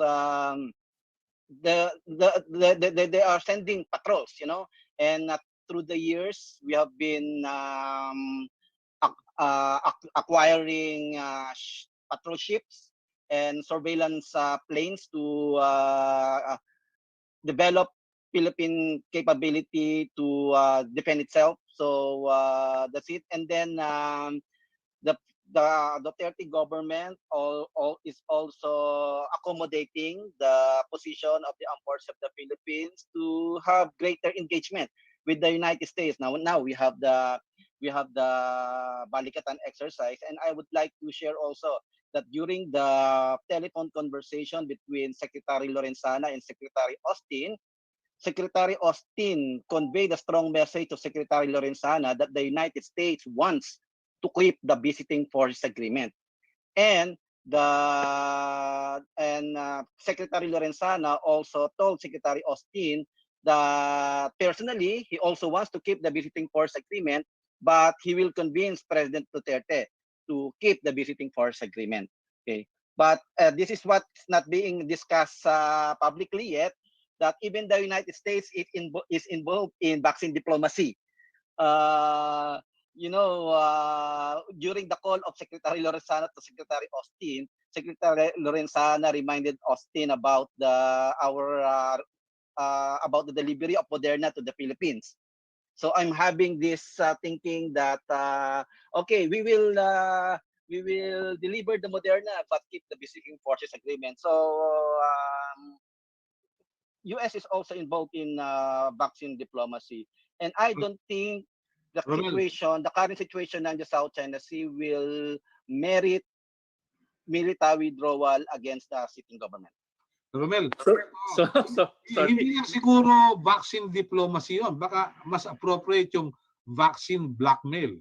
F: they are sending patrols, and through the years we have been acquiring patrol ships and surveillance planes to develop Philippine capability to defend itself. So that's it. And then the Duterte government is also accommodating the position of the Armed Forces of the Philippines to have greater engagement with the United States. Now we have the we have the Balikatan exercise. And I would like to share also that during the telephone conversation between Secretary Lorenzana and Secretary Austin conveyed a strong message to Secretary Lorenzana that the United States wants to keep the visiting forces agreement. And Secretary Lorenzana also told Secretary Austin that personally he also wants to keep the visiting force agreement, but he will convince President Duterte to keep the visiting force agreement. Okay, but this is what's not being discussed publicly yet. That even the United States is involved in vaccine diplomacy. During the call of Secretary Lorenzana to Secretary Austin, Secretary Lorenzana reminded Austin about about the delivery of Moderna to the Philippines. So I'm having this thinking that okay, we will deliver the Moderna but keep the visiting forces agreement. So US is also involved in vaccine diplomacy, and I don't think the current situation in the South China Sea will merit military withdrawal against the sitting government.
B: Romel,
H: Sorry.
B: hindi yan siguro vaccine diplomacy yun. Baka mas appropriate yung vaccine blackmail.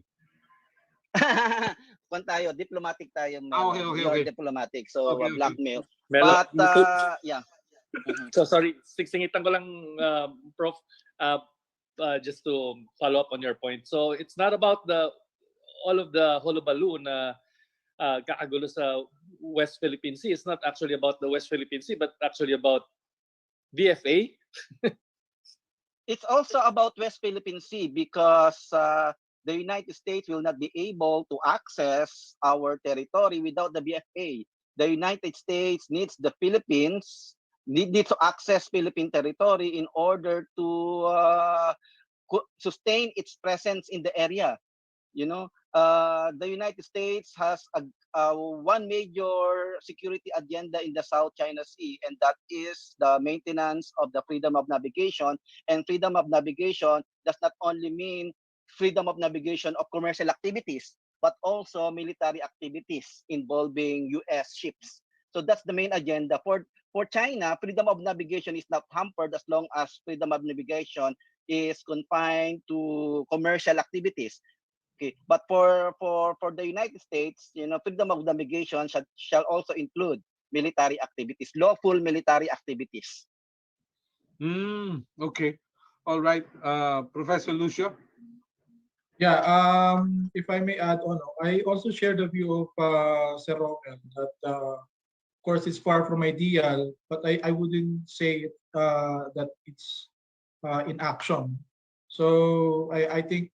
F: Kung tayo, diplomatic tayo.
B: Okay.
F: Diplomatic, so
B: Okay.
F: blackmail.
H: Melo,
F: But, yeah.
H: So sorry, singitan ko lang, Prof, just to follow up on your point. So it's not about all of the hullabaloo na kakagulo sa West Philippine Sea. It's not actually about the West Philippine Sea, but actually about VFA.
F: It's also about West Philippine Sea because the United States will not be able to access our territory without the BFA. The United States needs the Philippines, needs to access Philippine territory in order to sustain its presence in the area. The United States has one major security agenda in the South China Sea, and that is the maintenance of the freedom of navigation. And freedom of navigation does not only mean freedom of navigation of commercial activities, but also military activities involving US ships. So that's the main agenda. For China, freedom of navigation is not hampered as long as freedom of navigation is confined to commercial activities. Okay, but for the United States, freedom of navigation shall also include military activities, lawful military activities.
B: Okay. All right. Professor Lucio?
G: Yeah, if I may add on, I also share the view of Sir Romel that, of course, it's far from ideal, but I wouldn't say that it's in action. So I think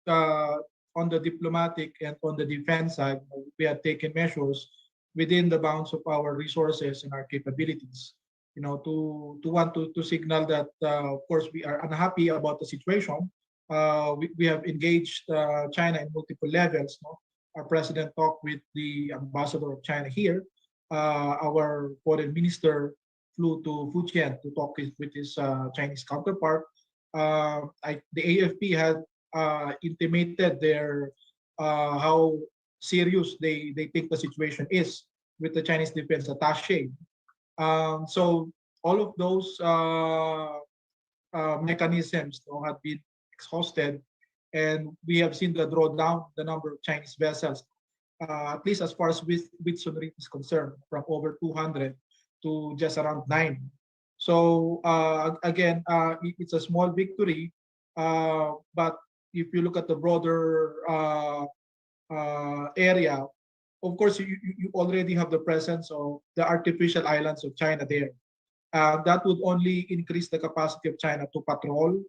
G: on the diplomatic and on the defense side, we have taken measures within the bounds of our resources and our capabilities, to want to signal that, of course, we are unhappy about the situation. We have engaged China in multiple levels. Our president talked with the ambassador of China here. Our foreign minister flew to Fujian to talk with his Chinese counterpart. The AFP had intimated how serious they think the situation is with the Chinese defense attaché. So all of those mechanisms have been exhausted, and we have seen the drawdown the number of Chinese vessels, at least as far as Whitsunreef is concerned, from over 200 to just around 9. So again, it's a small victory, but if you look at the broader area, of course, you already have the presence of the artificial islands of China there. That would only increase the capacity of China to patrol,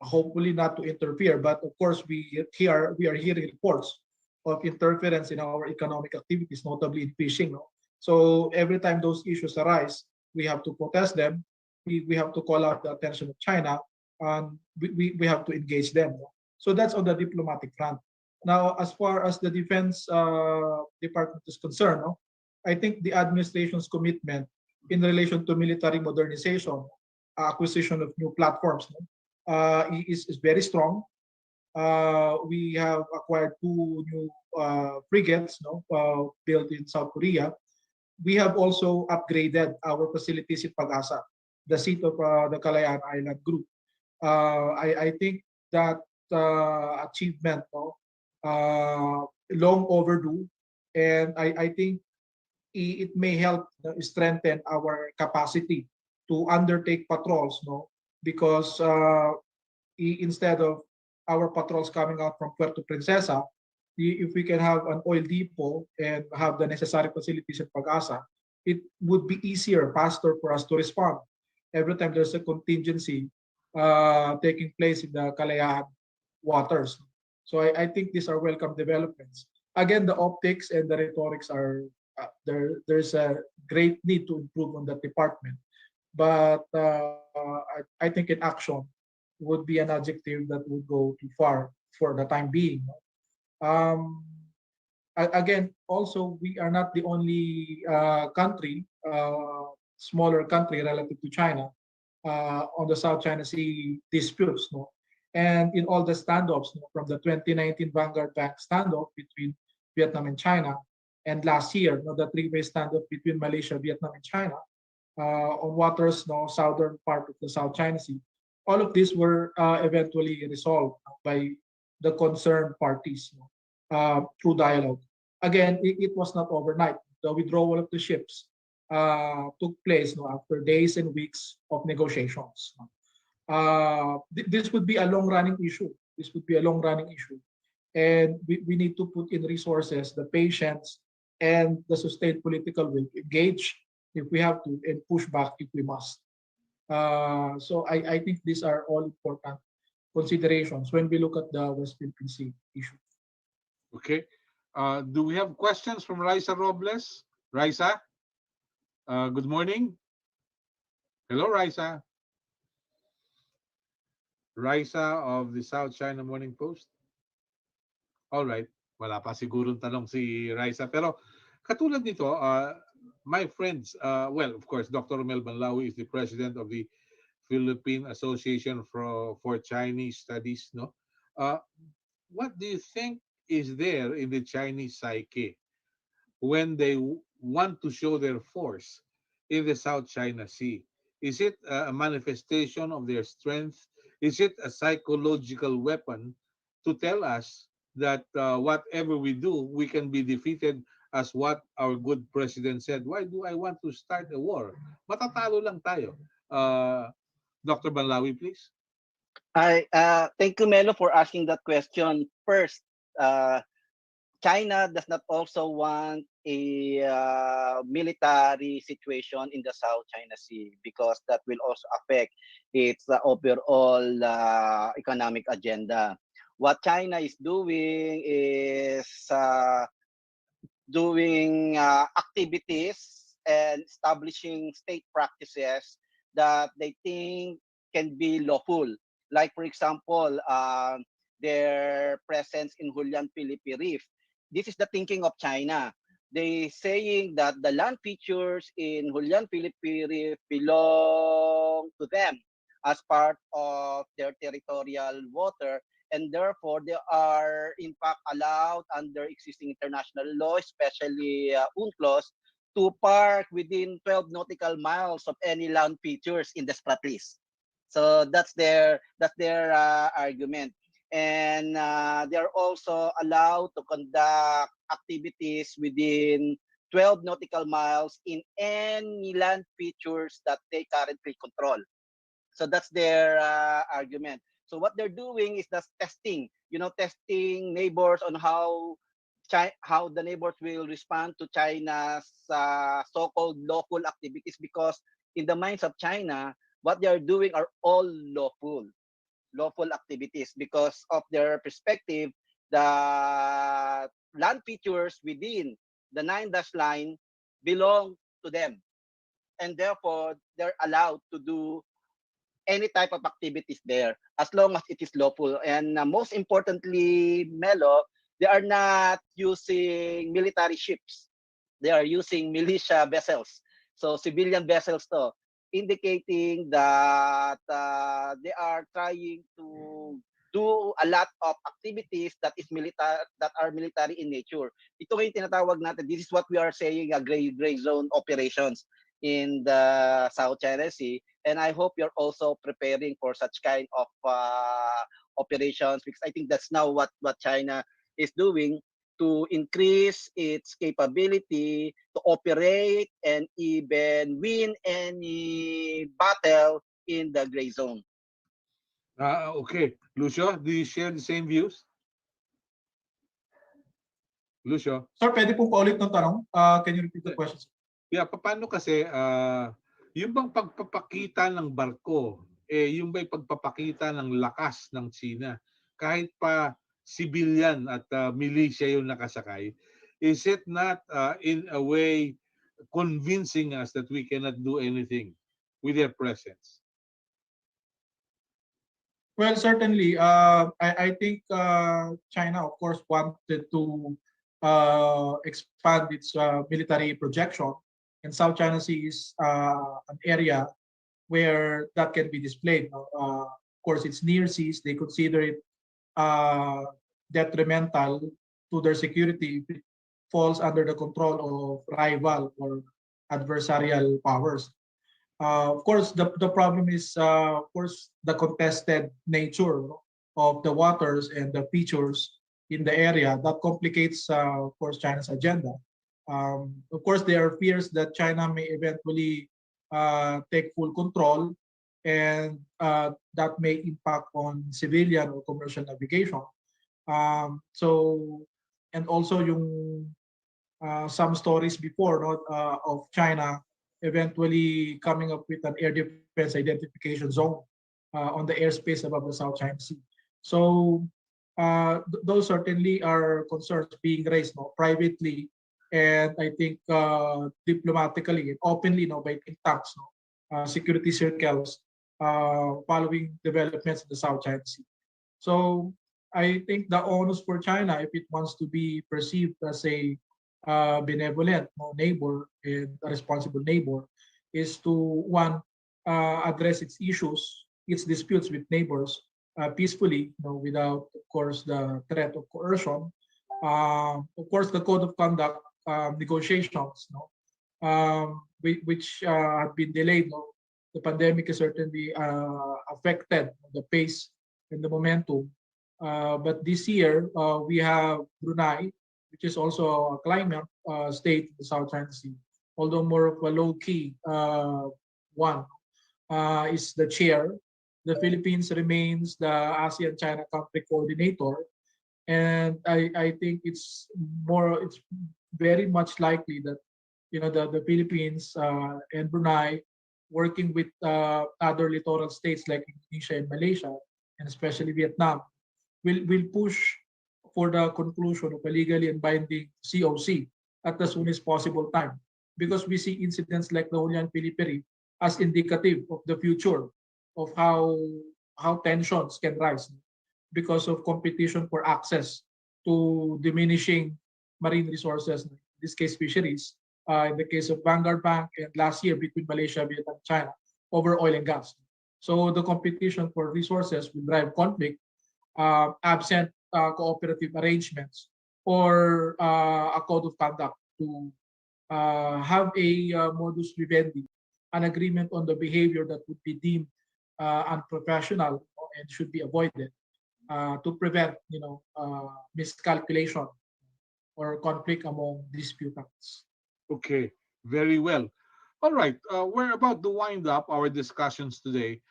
G: hopefully not to interfere. But of course, we are hearing reports of interference in our economic activities, notably in fishing. So every time those issues arise, we have to protest them. We have to call out the attention of China, and we have to engage them. So that's on the diplomatic front. Now, as far as the Defense Department is concerned, I think the administration's commitment in relation to military modernization, acquisition of new platforms, is very strong. We have acquired two new frigates, no, built in South Korea. We have also upgraded our facilities in Pag-asa, the seat of the Kalayaan Island Group. I think that achievement, no, long overdue, and I think it may help strengthen our capacity to undertake patrols, no, because instead of our patrols coming out from Puerto Princesa, if we can have an oil depot and have the necessary facilities in Pag-asa, it would be easier, faster for us to respond every time there's a contingency taking place in the Kalayaan waters. So I think these are welcome developments. Again, the optics and the rhetorics are there's a great need to improve on that department. But I think in action would be an adjective that would go too far for the time being. Um, Again, also, we are not the only country, smaller country relative to China on the South China Sea disputes. No? And in all the standoffs, no, from the 2019 Vanguard Bank standoff between Vietnam and China, and last year, no, the three-way standoff between Malaysia, Vietnam, and China on waters, no, southern part of the South China Sea. All of these were eventually resolved by the concerned parties, no, through dialogue. Again, it was not overnight. The withdrawal of the ships took place, no, after days and weeks of negotiations. This would be a long-running issue. This would be a long-running issue. And we need to put in resources, the patience, and the sustained political will, engage if we have to, and push back if we must. So I think these are all important considerations when we look at the West Philippine Sea issue.
B: Okay. Do we have questions from Raisa Robles? Raisa, good morning. Hello, Raisa. Raisa of the South China Morning Post. All right. Wala pa sigurong tanong si Raisa. Pero katulad nito, my friends, well, of course, Dr. Mel Banlawi is the president of the Philippine Association for Chinese Studies. No, what do you think is there in the Chinese psyche when they want to show their force in the South China Sea? Is it a manifestation of their strength? Is it a psychological weapon to tell us that whatever we do, we can be defeated, as what our good president said? Why do I want to start a war? Matatalo lang tayo. Dr. Banlawi, please.
F: Thank you, Melo, for asking that question. First, China does not also want a military situation in the South China Sea, because that will also affect its overall economic agenda. What China is doing is doing activities and establishing state practices that they think can be lawful. Like, for example, their presence in Hulian Philippine Reef. This is the thinking of China. They saying that the land features in Hulian Philippine Reef belong to them as part of their territorial water, and therefore they are in fact allowed under existing international law, especially UNCLOS, to park within 12 nautical miles of any land features in the strat list. So that's their argument. And they are also allowed to conduct activities within 12 nautical miles in any land features that they currently control. So that's their argument. So what they're doing is just testing, testing neighbors on how the neighbors will respond to China's so-called local activities, because in the minds of China, what they are doing are all lawful activities, because of their perspective, the land features within the 9-dash line belong to them, and therefore they're allowed to do any type of activities there as long as it is lawful. And most importantly, Melo, they are not using military ships. They are using militia vessels. So civilian vessels indicating that they are trying to do a lot of activities that are military in nature. Ito yung tinatawag natin. This is what we are saying, gray zone operations in the South China Sea. And I hope you're also preparing for such kind of operations, because I think that's now what China is doing to increase its capability to operate and even win any battle in the gray zone.
B: Okay. Lucio, do you share the same views? Lucio?
G: Sir, pwede pong paulit ng tanong? Can you repeat the question?
B: Yeah, paano kasi yung bang pagpapakita ng barko, yung bang pagpapakita ng lakas ng China, kahit pa civilian at militia yung nakasakay, is it not in a way convincing us that we cannot do anything with their presence?
G: Well, certainly. I think China, of course, wanted to expand its military projection, and South China Sea is an area where that can be displayed. Of course, it's near seas. They consider it detrimental to their security if it falls under the control of rival or adversarial powers. Of course, the problem is, of course, the contested nature of the waters and the features in the area that complicates, of course, China's agenda. Of course, there are fears that China may eventually take full control, and that may impact on civilian or commercial navigation. And also some stories before, of China eventually coming up with an air defense identification zone on the airspace above the South China Sea. So those certainly are concerns being raised privately, and I think diplomatically and openly by think tanks, security circles following developments in the South China Sea. So I think the onus for China, if it wants to be perceived as a benevolent neighbor and a responsible neighbor, is to one, address its issues, its disputes with neighbors peacefully, without, of course, the threat of coercion. Of course, the code of conduct negotiations, which have been delayed. The pandemic has certainly affected the pace and the momentum. But this year, we have Brunei, which is also a climate state in the South China Sea, although more of a low-key one, is the chair. The Philippines remains the ASEAN-China country coordinator, and I think it's very much likely that the Philippines and Brunei, working with other littoral states like Indonesia and Malaysia, and especially Vietnam, will push for the conclusion of a legally and binding COC at the soonest possible time, because we see incidents like the Julian Pilipiri as indicative of the future of how tensions can rise because of competition for access to diminishing marine resources, in this case fisheries, in the case of Vanguard Bank, and last year between Malaysia, Vietnam, China, over oil and gas. So the competition for resources will drive conflict, absent cooperative arrangements or a code of conduct to have a modus vivendi, an agreement on the behavior that would be deemed unprofessional and should be avoided, to prevent miscalculation or conflict among disputants.
B: Okay, very well. All right, we're about to wind up our discussions today.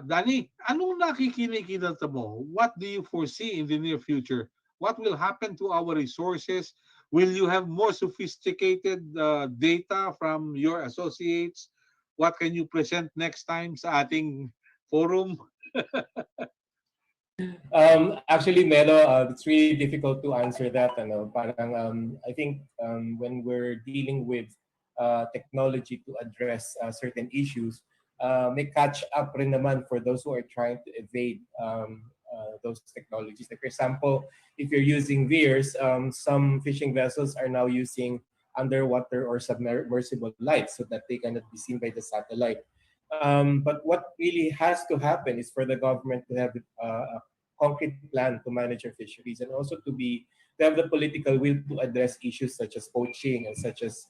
B: Danny, anong nakikita mo? What do you foresee in the near future? What will happen to our resources? Will you have more sophisticated data from your associates? What can you present next time sa ating forum?
E: Actually, Melo, it's really difficult to answer that. I think when we're dealing with technology to address certain issues, may catch up rin naman for those who are trying to evade those technologies. Like, for example, if you're using VIIRS, some fishing vessels are now using underwater or submersible lights so that they cannot be seen by the satellite. But what really has to happen is for the government to have concrete plan to manage our fisheries, and also to have the political will to address issues such as poaching and such as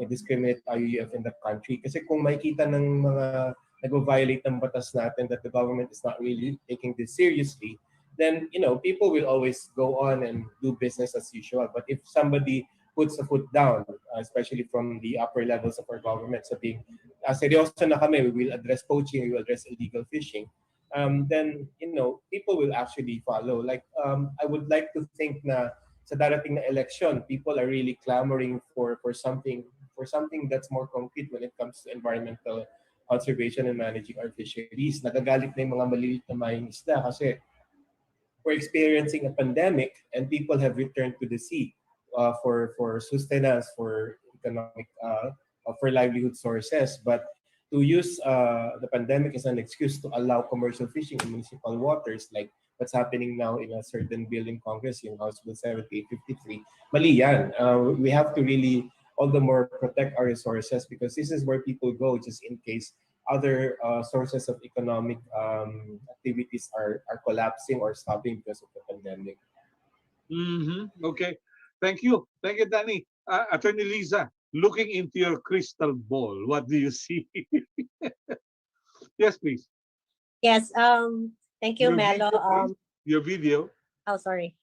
E: indiscriminate IUF in the country. Kasi kung makikita ng mga nag-violate ng batas natin that the government is not really taking this seriously, then people will always go on and do business as usual. But if somebody puts a foot down, especially from the upper levels of our government, saying, seryoso na kami, we will address poaching, we will address illegal fishing, then people will actually follow. Like I would like to think na sa darating na election, people are really clamoring for something that's more concrete when it comes to environmental conservation and managing our fisheries. Nagagalit na yung mga maliliit na mangingisda kasi we're experiencing a pandemic and people have returned to the sea for sustenance, for economic, for livelihood sources. But to use the pandemic as an excuse to allow commercial fishing in municipal waters, like what's happening now in a certain bill in Congress, yung House Bill 7853, mali yan. We have to really all the more protect our resources because this is where people go just in case other sources of economic activities are collapsing or stopping because of the pandemic.
B: Okay. Thank you, Danny. Attorney Liza, looking into your crystal ball, what do you see? Yes, please.
D: Yes. Thank you,
B: Your
D: Melo.
B: video, please. Your video.
D: Oh, sorry.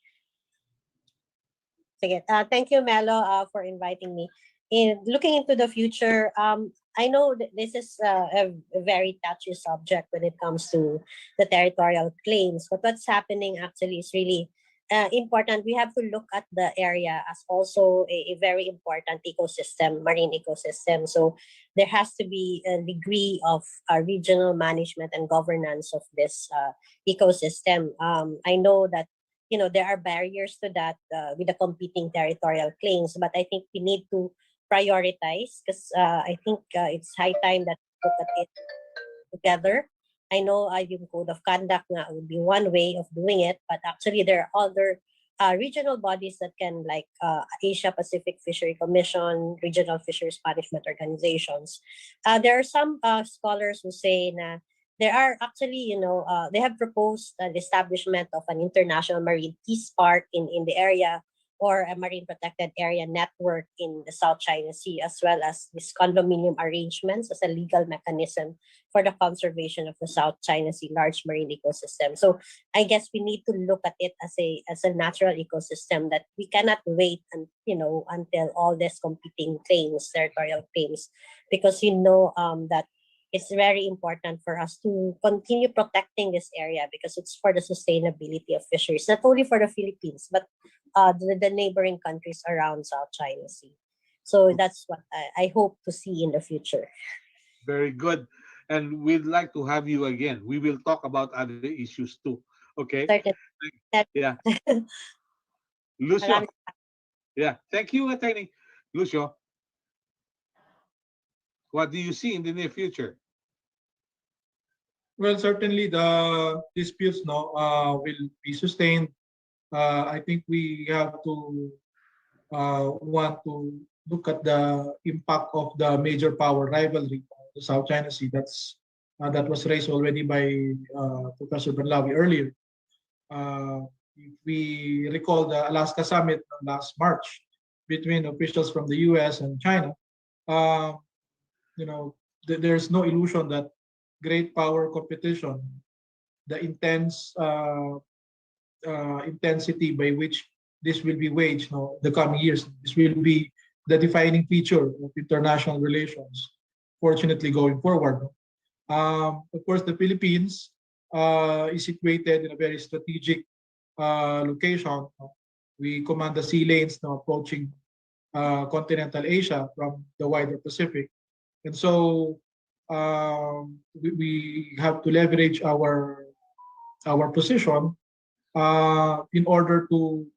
D: Sige. Thank you, Melo, for inviting me. Looking into the future, I know that this is a very touchy subject when it comes to the territorial claims, but what's happening actually is really important. We have to look at the area as also a very important ecosystem, marine ecosystem. So there has to be a degree of regional management and governance of this ecosystem. I know that there are barriers to that with the competing territorial claims, but I think we need to prioritize because I think it's high time that we look at it together. I know yung code of conduct nga would be one way of doing it, but actually there are other regional bodies that can, like Asia Pacific Fishery Commission, regional fisheries management organizations. There are some scholars who say na there are actually, they have proposed the establishment of an international marine peace park in the area, or a marine protected area network in the South China Sea, as well as these condominium arrangements as a legal mechanism for the conservation of the South China Sea large marine ecosystem. So I guess we need to look at it as a natural ecosystem that we cannot wait until all these competing claims, territorial claims, because that it's very important for us to continue protecting this area because it's for the sustainability of fisheries, not only for the Philippines, but the neighboring countries around South China Sea. So that's what I hope to see in the future.
B: Very good. And we'd like to have you again. We will talk about other issues too. Okay?
D: Certainly.
B: Yeah. Lucio. Yeah. Thank you, Attorney. Lucio, what do you see in the near future?
G: Well, certainly the disputes will be sustained. I think we have to want to look at the impact of the major power rivalry, the South China Sea. That was raised already by Professor Berlawi earlier. If we recall the Alaska summit last March between officials from the U.S. and China, there's no illusion that great power competition, the intense intensity by which this will be waged the coming years, this will be the defining feature of international relations, fortunately, going forward. Of course, the Philippines is situated in a very strategic location. We command the sea lanes approaching continental Asia from the wider Pacific. And so we have to leverage our position in order to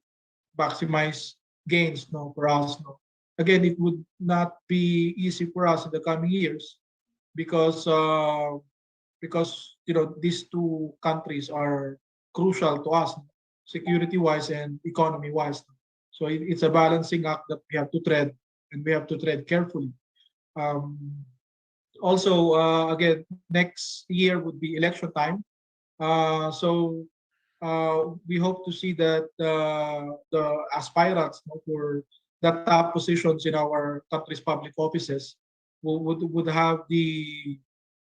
G: maximize gains for us. Again, it would not be easy for us in the coming years because these two countries are crucial to us, security-wise and economy-wise. So it's a balancing act that we have to tread, and we have to tread carefully. Also, again, next year would be election time. So we hope to see that the aspirants, for the top positions in our country's public offices would have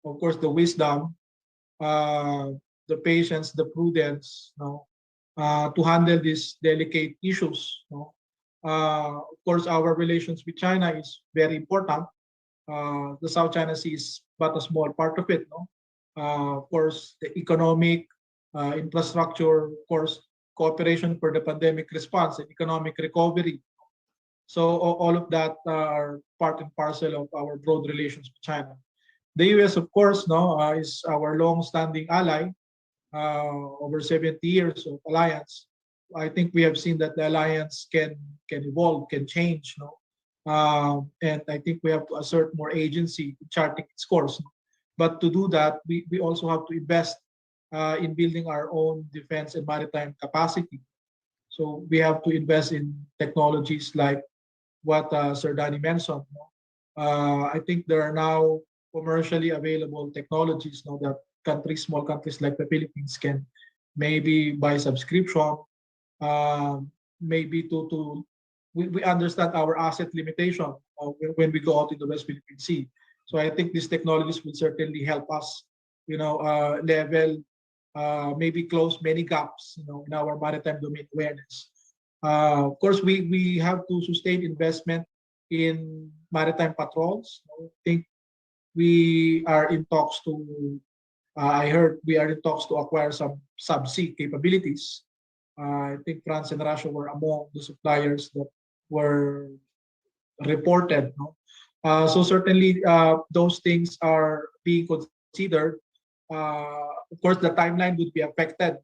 G: of course, the wisdom, uh, the patience, the prudence, to handle these delicate issues. Of course, our relations with China is very important. The South China Sea is but a small part of it. No? Of course, the economic infrastructure, of course, cooperation for the pandemic response and economic recovery. So all of that are part and parcel of our broad relations with China. The U.S., of course, is our long-standing ally, over 70 years of alliance. I think we have seen that the alliance can evolve, can change, and I think we have to assert more agency in charting its course. But to do that, we also have to invest in building our own defense and maritime capacity. So we have to invest in technologies like what Sir Danny mentioned. I think there are now commercially available technologies that small countries like the Philippines can maybe buy subscription, maybe we understand our asset limitation when we go out in the West Philippine Sea. So I think these technologies will certainly help us, level, maybe close many gaps, in our maritime domain awareness. Of course, we have to sustain investment in maritime patrols. I think we are in talks to, I heard we are in talks to acquire some subsea capabilities. I think France and Russia were among the suppliers that were reported. So certainly those things are being considered. Of course, the timeline would be affected.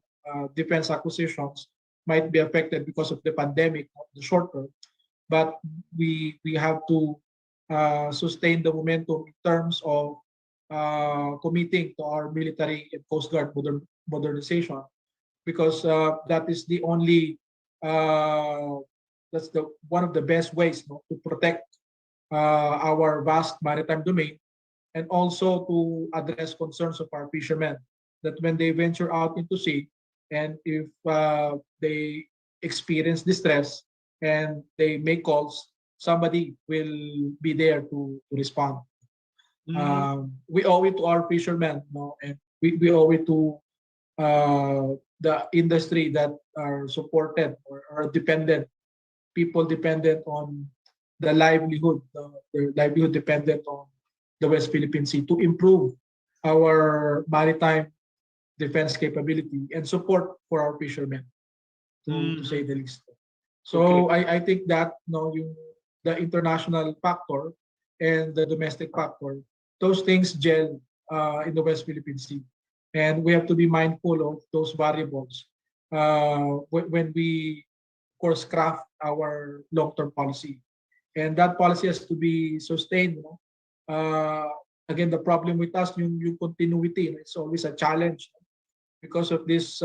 G: Defense acquisitions might be affected because of the pandemic, the short term. But we have to sustain the momentum in terms of committing to our military and Coast Guard modernization, because that is the only that's the one of the best ways to protect our vast maritime domain, and also to address concerns of our fishermen that when they venture out into sea, and if they experience distress and they make calls, somebody will be there to respond. We owe it to our fishermen, and we owe it to the industry that are supported or are dependent, people dependent on the livelihood, their livelihood dependent on the West Philippine Sea, to improve our maritime defense capability and support for our fishermen, to say the least. So
B: Okay.
G: I think that the international factor and the domestic factor, those things gel in the West Philippine Sea, and we have to be mindful of those variables when we, of course, craft our long-term policy, and that policy has to be sustained. Uh, Again, the problem with us, yung continuity, it's always a challenge because of this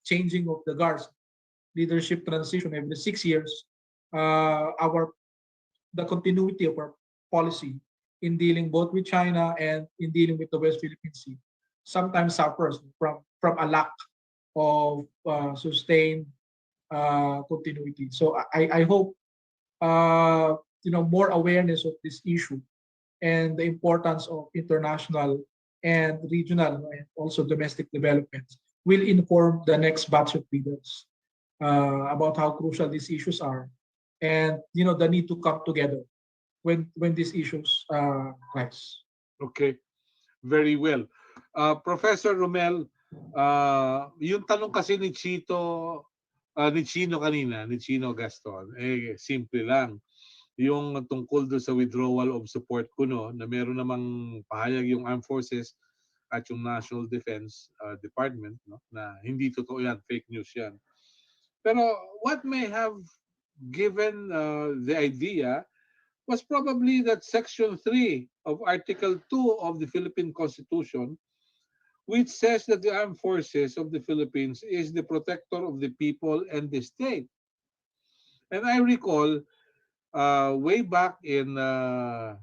G: changing of the guards, leadership transition every 6 years. The continuity of our policy in dealing both with China and in dealing with the West Philippine Sea sometimes suffers from a lack of sustained continuity. So I hope more awareness of this issue and the importance of international and regional and also domestic developments will inform the next batch of leaders about how crucial these issues are, and the need to come together when these issues rise.
B: Okay. Very well. Professor Romel, yung tanong kasi ni Chino kanina, ni Chino Gaston, simple lang. Yung tungkol doon sa withdrawal of support ko, na meron namang pahayag yung Armed Forces at yung National Defense Department, na hindi totoo yan, fake news yan. Pero what may have given the idea was probably that Section 3 of Article 2 of the Philippine Constitution, which says that the armed forces of the Philippines is the protector of the people and the state. And I recall way back in,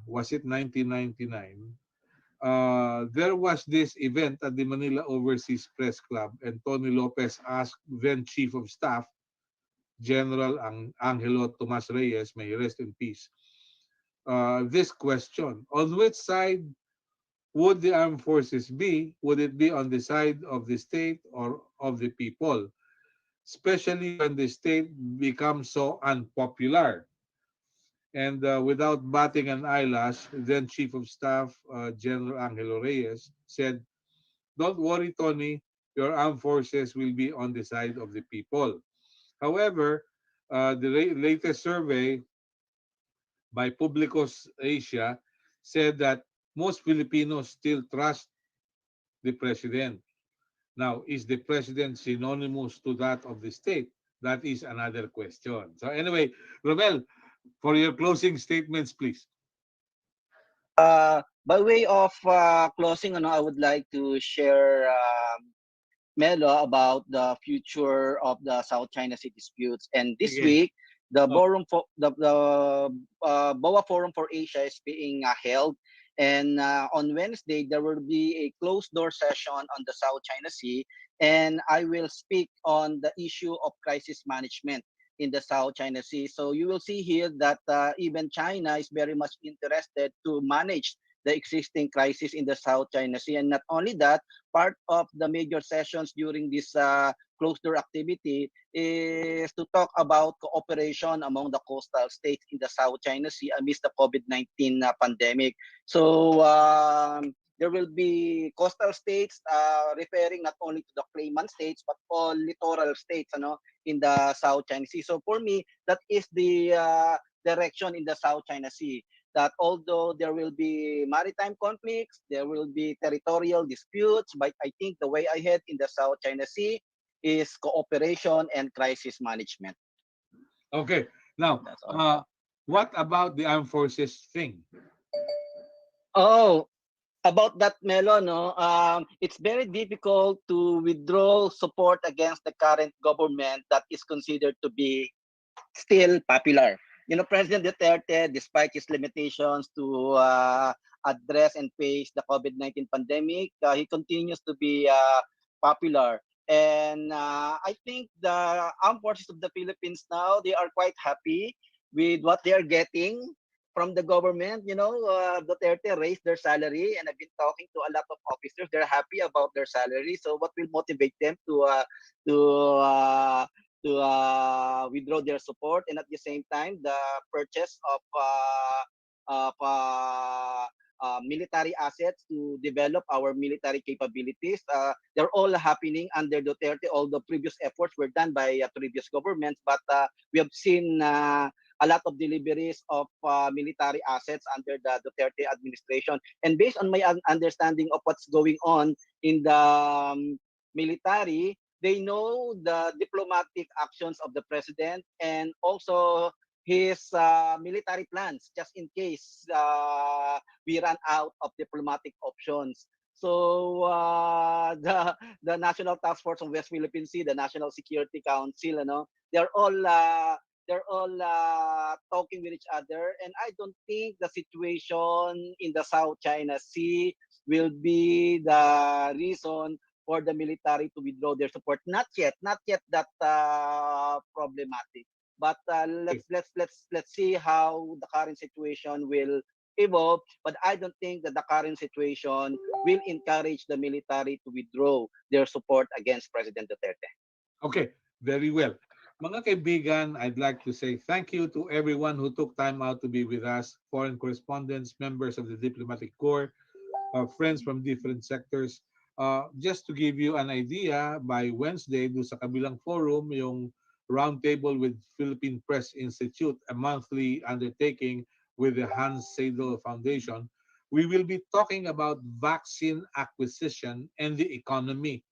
B: was it 1999, there was this event at the Manila Overseas Press Club, and Tony Lopez asked then Chief of Staff General Angelo Tomas Reyes, may he rest in peace, this question: on which side would the armed forces be? Would it be on the side of the state or of the people, especially when the state becomes so unpopular? And without batting an eyelash, then Chief of Staff General Angelo Reyes said, "Don't worry, Tony, your armed forces will be on the side of the people." However, the latest survey by Publicos Asia said that most Filipinos still trust the president. Now, is the president synonymous to that of the state? That is another question. So anyway, Romel, for your closing statements, please.
F: By way of closing, I would like to share Melo about the future of the South China Sea disputes. And this
B: Again.
F: week, the
B: Oh.
F: BOA Forum for Asia is being held. And on Wednesday, there will be a closed door session on the South China Sea. And I will speak on the issue of crisis management in the South China Sea. So you will see here that even China is very much interested to manage the existing crisis in the South China Sea. And not only that, part of the major sessions during this closed door activity is to talk about cooperation among the coastal states in the South China Sea amidst the COVID-19 pandemic. So there will be coastal states referring not only to the claimant states but all littoral states in the South China Sea. So for me, that is the direction in the South China Sea, that although there will be maritime conflicts, there will be territorial disputes, but I think the way ahead in the South China Sea is cooperation and crisis management.
B: Okay. Now,
F: That's all.
B: what about the armed forces thing?
F: Oh, about that, Melo, it's very difficult to withdraw support against the current government that is considered to be still popular. President Duterte, despite his limitations to address and face the COVID-19 pandemic, he continues to be popular. And I think the armed forces of the Philippines now, they are quite happy with what they are getting from the government. Duterte raised their salary, and I've been talking to a lot of officers. They're happy about their salary. So what will motivate them to uh, withdraw their support? And at the same time, the purchase of military assets to develop our military capabilities. They're all happening under Duterte. All the previous efforts were done by previous governments, but we have seen a lot of deliveries of military assets under the Duterte administration. And based on my understanding of what's going on in the military, they know the diplomatic actions of the president and also his military plans, just in case we run out of diplomatic options. So the National Task Force on West Philippine Sea, the National Security Council, they're all talking with each other, and I don't think the situation in the South China Sea will be the reason for the military to withdraw their support. Not yet that problematic. But let's see how the current situation will evolve. But I don't think that the current situation will encourage the military to withdraw their support against President Duterte.
B: Okay, very well. Mga kaibigan, I'd like to say thank you to everyone who took time out to be with us, foreign correspondents, members of the Diplomatic Corps, friends from different sectors. Just to give you an idea, by Wednesday, do sa kabilang forum, yung Roundtable with Philippine Press Institute, a monthly undertaking with the Hans Seidel Foundation, we will be talking about vaccine acquisition and the economy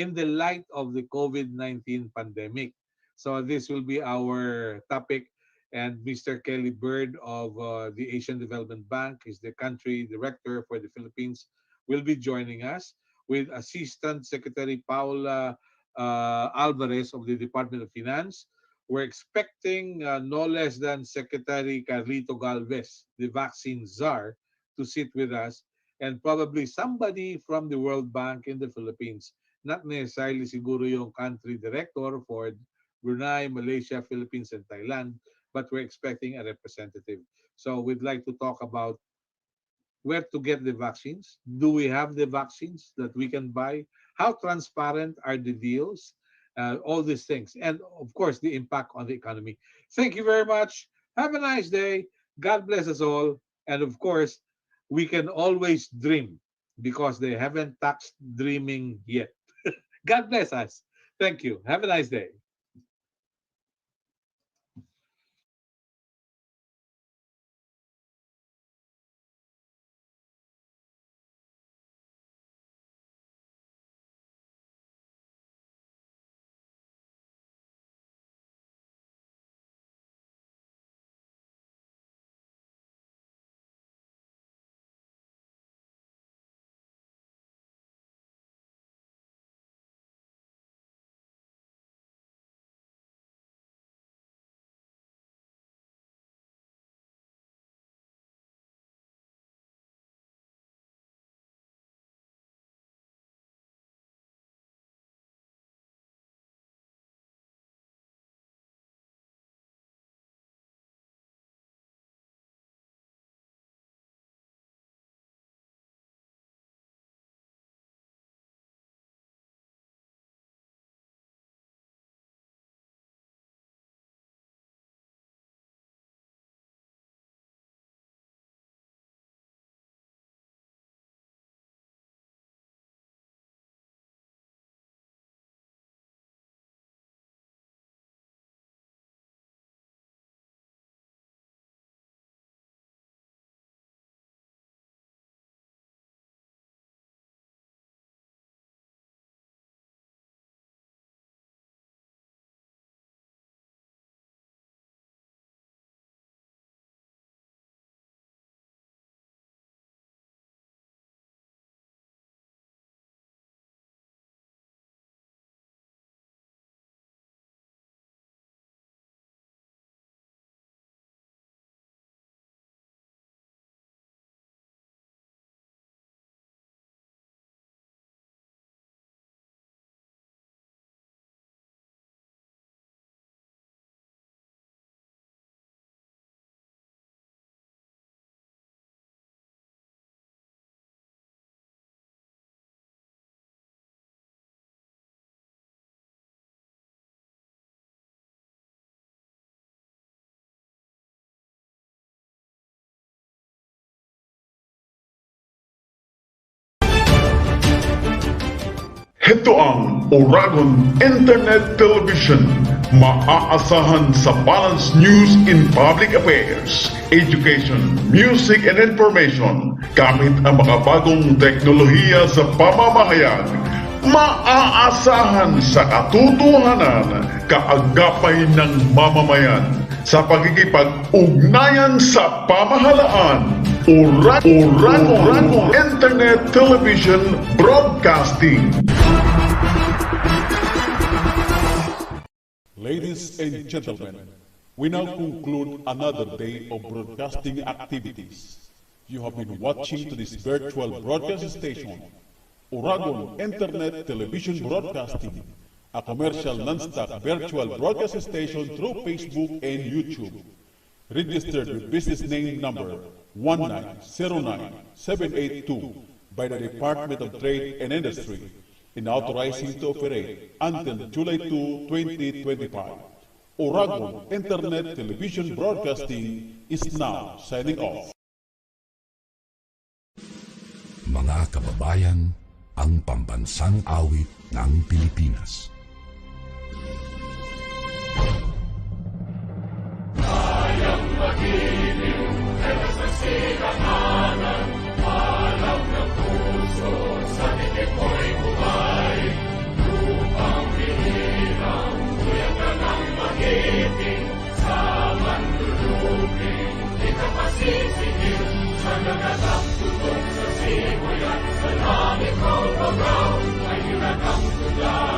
B: in the light of the COVID-19 pandemic. So this will be our topic, and Mr. Kelly Bird of the Asian Development Bank is the country director for the Philippines, will be joining us with Assistant Secretary Paula Alvarez of the Department of Finance. We're expecting no less than Secretary Carlito Galvez, the vaccine czar, to sit with us. and probably somebody from the World Bank in the Philippines. Not necessarily siguro yung country director for Brunei, Malaysia, Philippines, and Thailand, but we're expecting a representative. So we'd like to talk about where to get the vaccines. Do we have the vaccines that we can buy? How transparent are the deals? All these things. And of course, the impact on the economy. Thank you very much. Have a nice day. God bless us all. And of course, we can always dream because they haven't taxed dreaming yet. God bless us. Thank you. Have a nice day.
A: Ito ang Oragon Internet Television. Maaasahan sa balanced news in public affairs, education, music, and information gamit ang makabagong teknolohiya sa pamamahayag. Maaasahan sa katotohanan, kaagapay ng mamamayan sa pagkikipag-ugnayan sa pamahalaan. Oragon Internet Television Broadcasting.
I: Ladies and gentlemen, we now conclude another day of broadcasting activities. You have been watching to this virtual broadcast station, Oragon Internet Television Broadcasting, a commercial non-stop virtual broadcast station through Facebook and YouTube. Registered with business name number 1909782 by the Department of Trade and Industry, and authorizing to operate until July 2, 2025. Oragon Internet Television Broadcasting is now signing off.
J: Mga kababayan, ang pambansang awit ng Pilipinas.
K: Kayang magiliw, pero sa silanganan, alam ng puso, sa titik mo'y bumay. Lupang bihirang, kuya ka ng magiting, sa manluluping, di ka pasisingil, sa nagatang tutok sa simoy at sa langit mo pagaw, ay nilagang tulad.